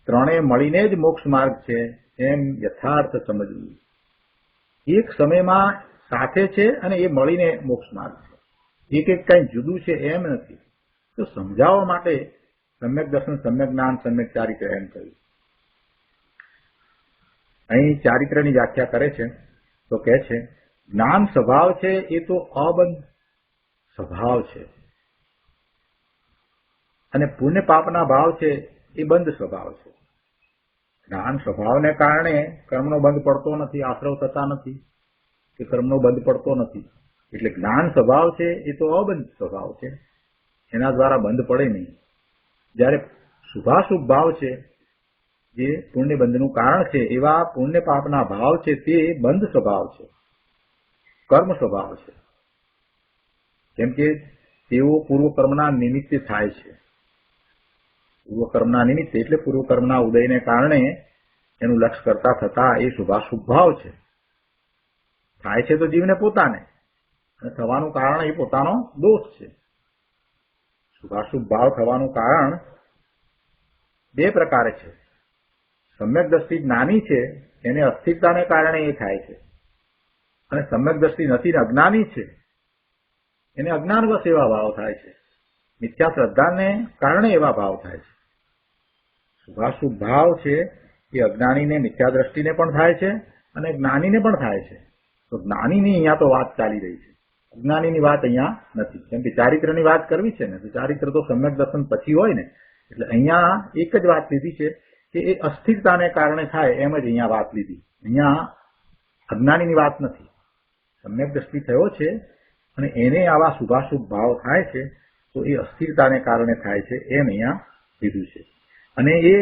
ત્રણેય મળીને જ મોક્ષ માર્ગ છે એમ યથાર્થ સમજવું. એક સમયમાં સાથે છે અને એ મળીને મોક્ષ માર્ગ છે. એક એક કઈ જુદું છે એમ નથી. તો સમજાવવા માટે સમ્યક દર્શન, સમ્યક જ્ઞાન, સમ્યક ચારિત્ર એમ કહ્યું. અહીં ચારિત્રની વ્યાખ્યા કરે છે તો કહે છે જ્ઞાન સ્વભાવ છે એ તો અબંધ સ્વભાવ છે, અને પુણ્ય પાપના ભાવ છે એ બંધ સ્વભાવ છે. જ્ઞાન સ્વભાવને કારણે કર્મનો બંધ પડતો નથી, આશ્રવ થતા નથી કે કર્મનો બંધ પડતો નથી. એટલે જ્ઞાન સ્વભાવ છે એ તો અબંધ સ્વભાવ છે, એના દ્વારા બંધ પડે નહીં. જ્યારે શુભાશુભ ભાવ છે જે પુણ્ય બંધનું કારણ છે, એવા પુણ્ય પાપના ભાવ છે તે બંધ સ્વભાવ છે, કર્મ સ્વભાવ છે. કેમ કે તેઓ પૂર્વકર્મના નિમિત્તે થાય છે. પૂર્વકર્મના નિમિત્તે એટલે પૂર્વકર્મના ઉદયને કારણે એનું લક્ષ્ય કરતા થતા એ શુભાશુભ ભાવ છે. થાય છે તો જીવને પોતાને, અને થવાનું કારણ એ પોતાનો દોષ છે. શુભાશુભ ભાવ થવાનું કારણ બે પ્રકારે છે. સમ્યક દ્રષ્ટિ જ્ઞાની છે એને અસ્થિરતાને કારણે એ થાય છે, અને સમ્યક દ્રષ્ટિ નથી અજ્ઞાની છે એને અજ્ઞાનવશ એવા ભાવ થાય છે. મિથ્યા શ્રદ્ધાને કારણે એવા ભાવ થાય છે. શુભાશુભ ભાવ છે એ અજ્ઞાનીને, મિથ્યા દ્રષ્ટિને પણ થાય છે અને જ્ઞાનીને પણ થાય છે. તો જ્ઞાનીની અહીંયા તો વાત ચાલી રહી છે, અજ્ઞાનીની વાત અહીંયા નથી. કેમ કે ચારિત્રની વાત કરવી છે ને, તો ચારિત્ર તો સમ્યક દર્શન પછી હોય ને. એટલે અહીંયા એક જ વાત લીધી છે કે એ અસ્થિરતાને કારણે થાય, એમ જ અહીંયા વાત લીધી. અહીંયા અજ્ઞાનીની વાત નથી. સમ્યક દ્રષ્ટિ થયો છે અને એને આવા શુભાશુભ ભાવ થાય છે, તો એ અસ્થિરતાને કારણે થાય છે એમ અહીંયા લીધું છે. અને એ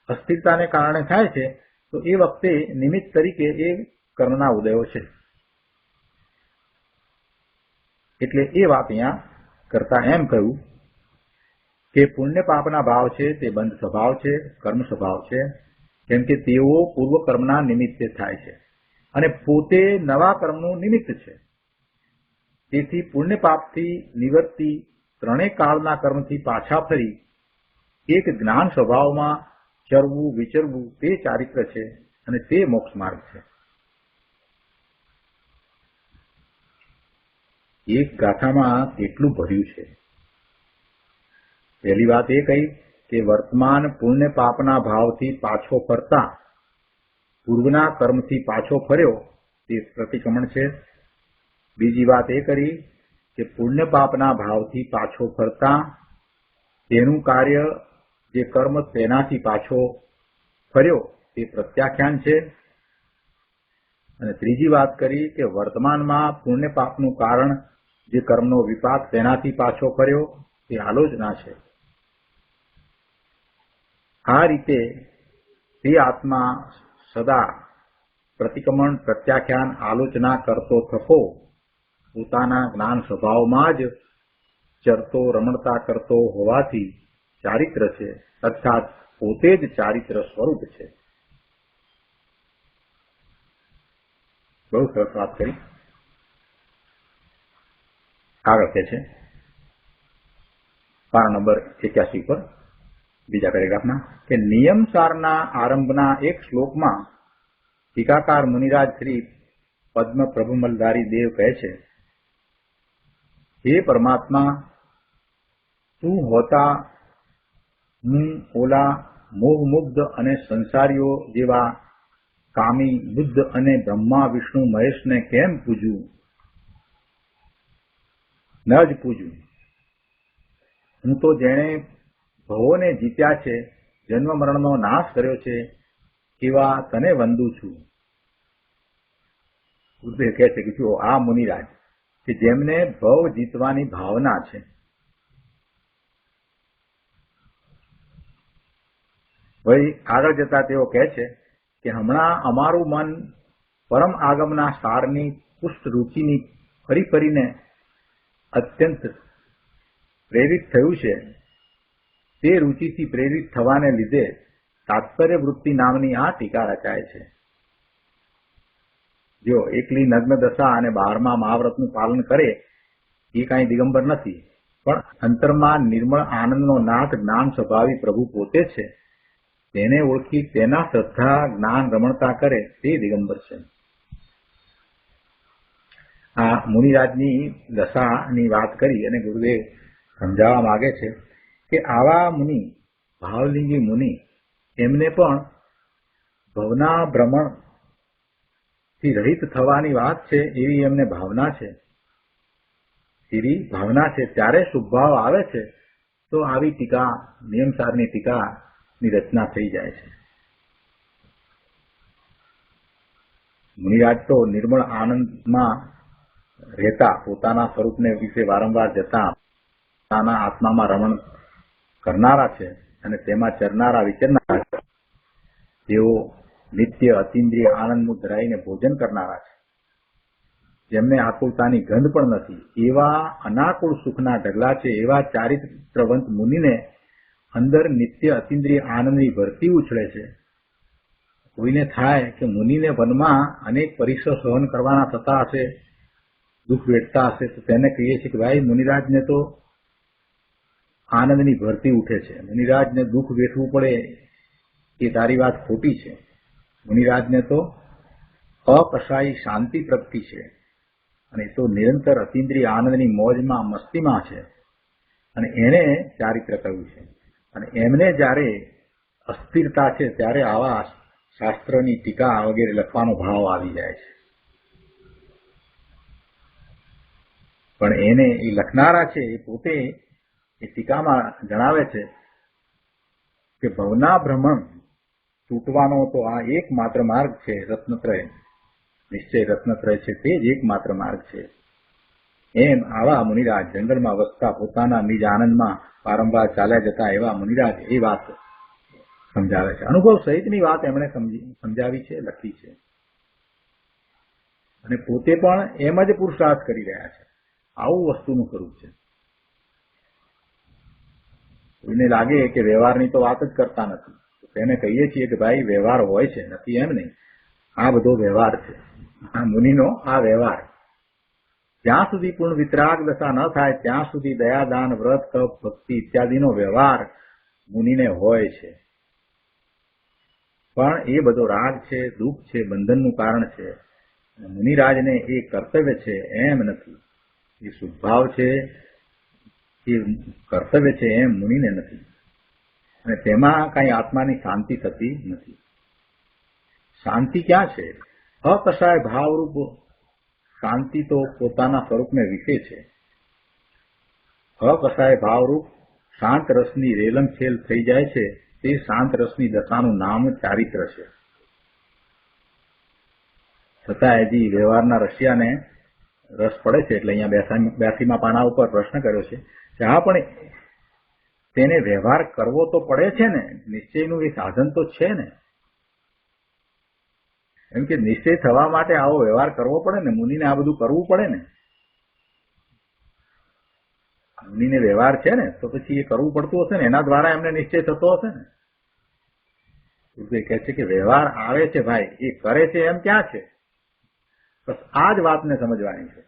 અસ્થિરતાને કારણે થાય છે તો એ વખતે નિમિત્ત તરીકે એ કર્મના ઉદયો છે. એટલે એ વાત અહીંયા કરતા એમ કહ્યું કે પુણ્ય પાપના ભાવ છે તે બંધ સ્વભાવ છે, કર્મ સ્વભાવ છે, કેમ કે તેઓ પૂર્વ કર્મના નિમિત્તે થાય છે અને પોતે નવા કર્મનું નિમિત્ત છે. તેથી પુણ્ય પાપથી નિવૃત્તિ ત્રણેય કાળના કર્મથી પાછા ફરી એક જ્ઞાન સ્વભાવમાં ચરવું વિચરવું તે ચારિત્ર છે અને તે મોક્ષ માર્ગ છે. એક ગાથામાં કેટલું ભર્યું છે. પહેલી વાત એ કહી કે વર્તમાન પુણ્ય પાપના ભાવથી પાછો ફરતા પૂર્વના કર્મથી પાછો ફર્યો તે પ્રતિક્રમણ છે. બીજી વાત એ કરી કે પુણ્ય પાપના ભાવથી પાછો ફરતા તેનું કાર્ય જે કર્મ તેનાથી પાછો ફર્યો તે પ્રત્યાખ્યાન છે. અને ત્રીજી વાત કરી કે વર્તમાનમાં પુણ્ય પાપનું કારણ જે કર્મનો વિપાક તેનાથી પાછો ફર્યો તે આલોચના છે. આ રીતે તે આત્મા સદા પ્રતિક્રમણ પ્રત્યાખ્યાન આલોચના કરતો થકો પોતાના જ્ઞાન સ્વભાવમાં જ ચરતો રમણતા કરતો હોવાથી ચારિત્ર છે, અર્થાત પોતે જ ચારિત્ર સ્વરૂપ છે. બહુ સરસ વાત કરી. આગળ કહે છે પાના નંબર 81 પર બીજા પેરેગ્રાફમાં કે નિયમસારના આરંભના એક શ્લોકમાં ટીકાકાર મુનિરાજ શ્રી પદ્મ પ્રભુમલધારી દેવ કહે છે, હે પરમાત્મા, તું હોતા હું ઓલા મોહમુગ્ધ અને સંસારીઓ જેવા કામી બુદ્ધ અને બ્રહ્મા વિષ્ણુ મહેશને કેમ પૂજું? ન જ પૂજું. હું તો જેણે ભવોને જીત્યા છે, જન્મ મરણનો નાશ કર્યો છે, એવા તને વંદું છું. ગુરુદેવ કહે છે કે જો આ મુનિરાજ કે જેમને ભવ જીતવાની ભાવના છે, વળી આગળ જતા તેઓ કહે છે કે હમણાં અમારું મન પરમ આગમના સારની પુષ્ટ રૂચિની ફરી ફરીને અત્યંત પ્રેરિત થયું છે. તે રૂચિથી પ્રેરિત થવાને લીધે તાત્પર્ય વૃત્તિ નામની આ ટીકા રચાય છે. જો એકલી નગ્ન દશા અને 12મા મહાવ્રતનું પાલન કરે એ કાંઈ દિગંબર નથી, પણ અંતરમાં નિર્મળ આનંદનો નાથ જ્ઞાન સ્વભાવી પ્રભુ પોતે છે તેને ઓળખી તેના શ્રદ્ધા જ્ઞાન રમણતા કરે તે દિગંબર છે. આ મુનિરાજની દશાની વાત કરી અને ગુરુદેવ સમજાવવા માંગે છે કે આવા મુનિ ભાવલિંગી મુનિ એમને પણ ભવના ભ્રમણથી રહિત થવાની વાત છે એવી એમને ભાવના છે. એવી ભાવના છે ત્યારે શુભભાવ આવે છે તો આવી ટીકા નિયમસારની ટીકાની રચના થઈ જાય છે. મુનિરાજ તો નિર્મળ આનંદમાં રહેતા પોતાના સ્વરૂપને વિશે વારંવાર જતા પોતાના આત્મામાં રમણ કરનારા છે અને તેમાં ચરનારા વિચરનારા છે. તેઓ નિત્ય અતિન્દ્રિય આનંદનું ધરાઈને ભોજન કરનારા છે. જેમને આકુલતાની ગંધ પણ નથી એવા અનાકુળ સુખના ઢગલા છે. એવા ચારિત્રવંત મુનિને અંદર નિત્ય અતિન્દ્રિય આનંદની ભરતી ઉછળે છે. કોઈને થાય કે મુનિને વનમાં અનેક પરીક્ષા સહન કરવાના થતા હશે, દુઃખ વેઠતા હશે, તો તેને કહીએ છીએ કે ભાઈ મુનિરાજને તો આનંદની ભરતી ઉઠે છે, મુનિરાજને દુઃખ વેઠવું પડે એ તારી વાત ખોટી છે. મુનિરાજને તો અકસાઈ શાંતિ પ્રગતિ છે અને તો નિરંતર અતિન્દ્રિય આનંદની મોજમાં મસ્તીમાં છે અને એને ચારિત્ર કહ્યું છે. અને એમને જ્યારે અસ્થિરતા છે ત્યારે આવા શાસ્ત્રની ટીકા વગેરે લખવાનો ભાવ આવી જાય છે. પણ એને એ લખનારા છે એ પોતે એ ટીકામાં જણાવે છે કે ભવના ભ્રમણ તૂટવાનો તો આ એકમાત્ર માર્ગ છે. રત્નત્રય નિશ્ચય રત્નત્રય છે તે જ એકમાત્ર માર્ગ છે. એમ આવા મુનિરાજ જંગલમાં વસતા પોતાના નિજ આનંદમાં વારંવાર ચાલ્યા જતા એવા મુનિરાજ એ વાત સમજાવે છે. અનુભવ સહિતની વાત એમણે સમજાવી છે, લખી છે અને પોતે પણ એમ જ પુરુષાર્થ કરી રહ્યા છે. આવું વસ્તુનું સ્વરૂપ છે. એને લાગે કે વ્યવહારની તો વાત જ કરતા નથી, તેને કહીએ છીએ કે ભાઈ વ્યવહાર હોય છે, નથી એમ નહીં, આ બધો વ્યવહાર છે, આ મુનિનો આ વ્યવહાર. જ્યાં સુધી પૂર્ણ વિતરાગ દશા ન થાય ત્યાં સુધી દયાદાન વ્રત તપ ભક્તિ ઇત્યાદિનો વ્યવહાર મુનિને હોય છે. પણ એ બધો રાગ છે, દુઃખ છે, બંધનનું કારણ છે. મુનિરાજને એ કર્તવ્ય છે એમ નથી. એ શુદ્ધભાવ છે, એ કર્તવ્ય છે એમ મુનિને નથી. અને તેમાં કઈ આત્માની શાંતિ થતી નથી. શાંતિ ક્યાં છે? અકશાય ભાવરૂપ શાંતિ તો પોતાના સ્વરૂપને વિશે છે. અકશાય ભાવરૂપ શાંત રસની રેલમછેલ થઈ જાય છે, તે શાંત રસની દશાનું નામ ચારિત્ર છે. છતાં હજી વ્યવહારના રશિયાને રસ પડે છે, એટલે અહીંયા 82મા પાના ઉપર પ્રશ્ન કર્યો છે કે હા, પણ તેને વ્યવહાર કરવો તો પડે છે ને, નિશ્ચયનું એ સાધન તો છે ને. એમ કે નિશ્ચય થવા માટે આવો વ્યવહાર કરવો પડે ને, મુનિને આ બધું કરવું પડે ને. મુનિને વ્યવહાર છે ને તો પછી એ કરવું પડતું હશે ને, એના દ્વારા એમને નિશ્ચય થતો હશે ને. કહે છે કે વ્યવહાર આવે છે ભાઈ, એ કરે છે એમ ક્યાં છે? બસ આ જ વાતને સમજવાની છે.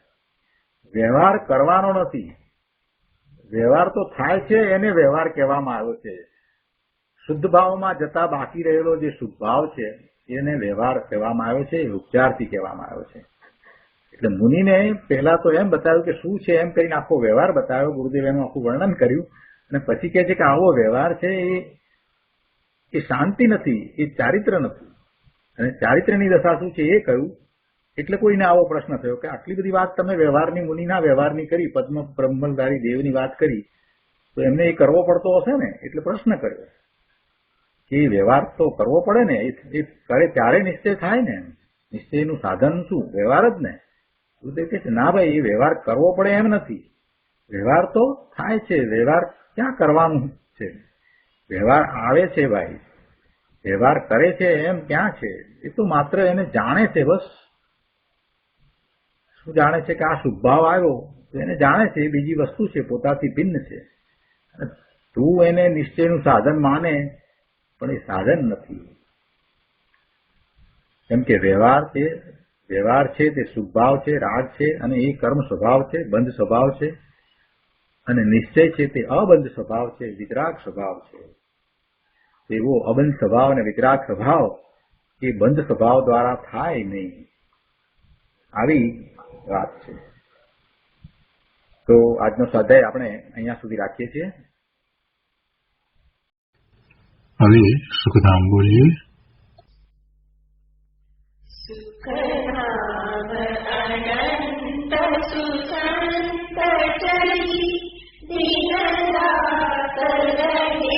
વ્યવહાર કરવાનો નથી, વ્યવહાર તો થાય છે, એને વ્યવહાર કહેવામાં આવ્યો છે. શુદ્ધ ભાવમાં જતા બાકી રહેલો જે શુદ્ધ ભાવ છે એને વ્યવહાર કહેવામાં આવ્યો છે, ઉપચારથી કહેવામાં આવ્યો છે. એટલે મુનિને પહેલા તો એમ બતાવ્યું કે શું છે એમ કરીને આખો વ્યવહાર બતાવ્યો, ગુરુદેવ એનું આખું વર્ણન કર્યું, અને પછી કહે છે કે આવો વ્યવહાર છે એ શાંતિ નથી, એ ચારિત્ર નથી. અને ચારિત્રની દશા શું છે એ કહ્યું. એટલે કોઈને આવો પ્રશ્ન થયો કે આટલી બધી વાત તમે વ્યવહારની, મુનિના વ્યવહારની કરી, પદ્મ બ્રહ્મધારી દેવની વાત કરી, તો એમને એ કરવો પડતો હશે ને. એટલે પ્રશ્ન કર્યો કે વ્યવહાર તો કરવો પડે ને, એ કરે ત્યારે નિશ્ચય થાય ને. નિશ્ચયનું સાધન શું? વ્યવહાર જ ને. ગુરુદેવ કહે છે ના ભાઈ, એ વ્યવહાર કરવો પડે એમ નથી. વ્યવહાર તો થાય છે, વ્યવહાર ક્યાં કરવાનું છે? વ્યવહાર આવે છે ભાઈ, વ્યવહાર કરે છે એમ ક્યાં છે? એ તો માત્ર એને જાણે છે. બસ શું જાણે છે? કે આ શુભભાવ આવ્યો તો એને જાણે છે, એ બીજી વસ્તુ છે, પોતાથી ભિન્ન છે. તું એને નિશ્ચયનું સાધન માને, પણ એ સાધન નથી. કેમ કે વ્યવહાર છે તે શુભભાવ છે, રાગ છે, અને એ કર્મ સ્વભાવ છે, બંધ સ્વભાવ છે. અને નિશ્ચય છે તે અબંધ સ્વભાવ છે, વિતરાગ સ્વભાવ છે. એવો અબંધ સ્વભાવ અને વિતરાગ સ્વભાવ એ બંધ સ્વભાવ દ્વારા થાય નહીં, આવી વાત છે. તો આજનો સ્વાધ્યાય આપણે અહીંયા સુધી રાખીએ છીએ. હવે સુખધામ બોલીએ. સુખધામ અનંત સુસંત ચરી દિન રાત રહે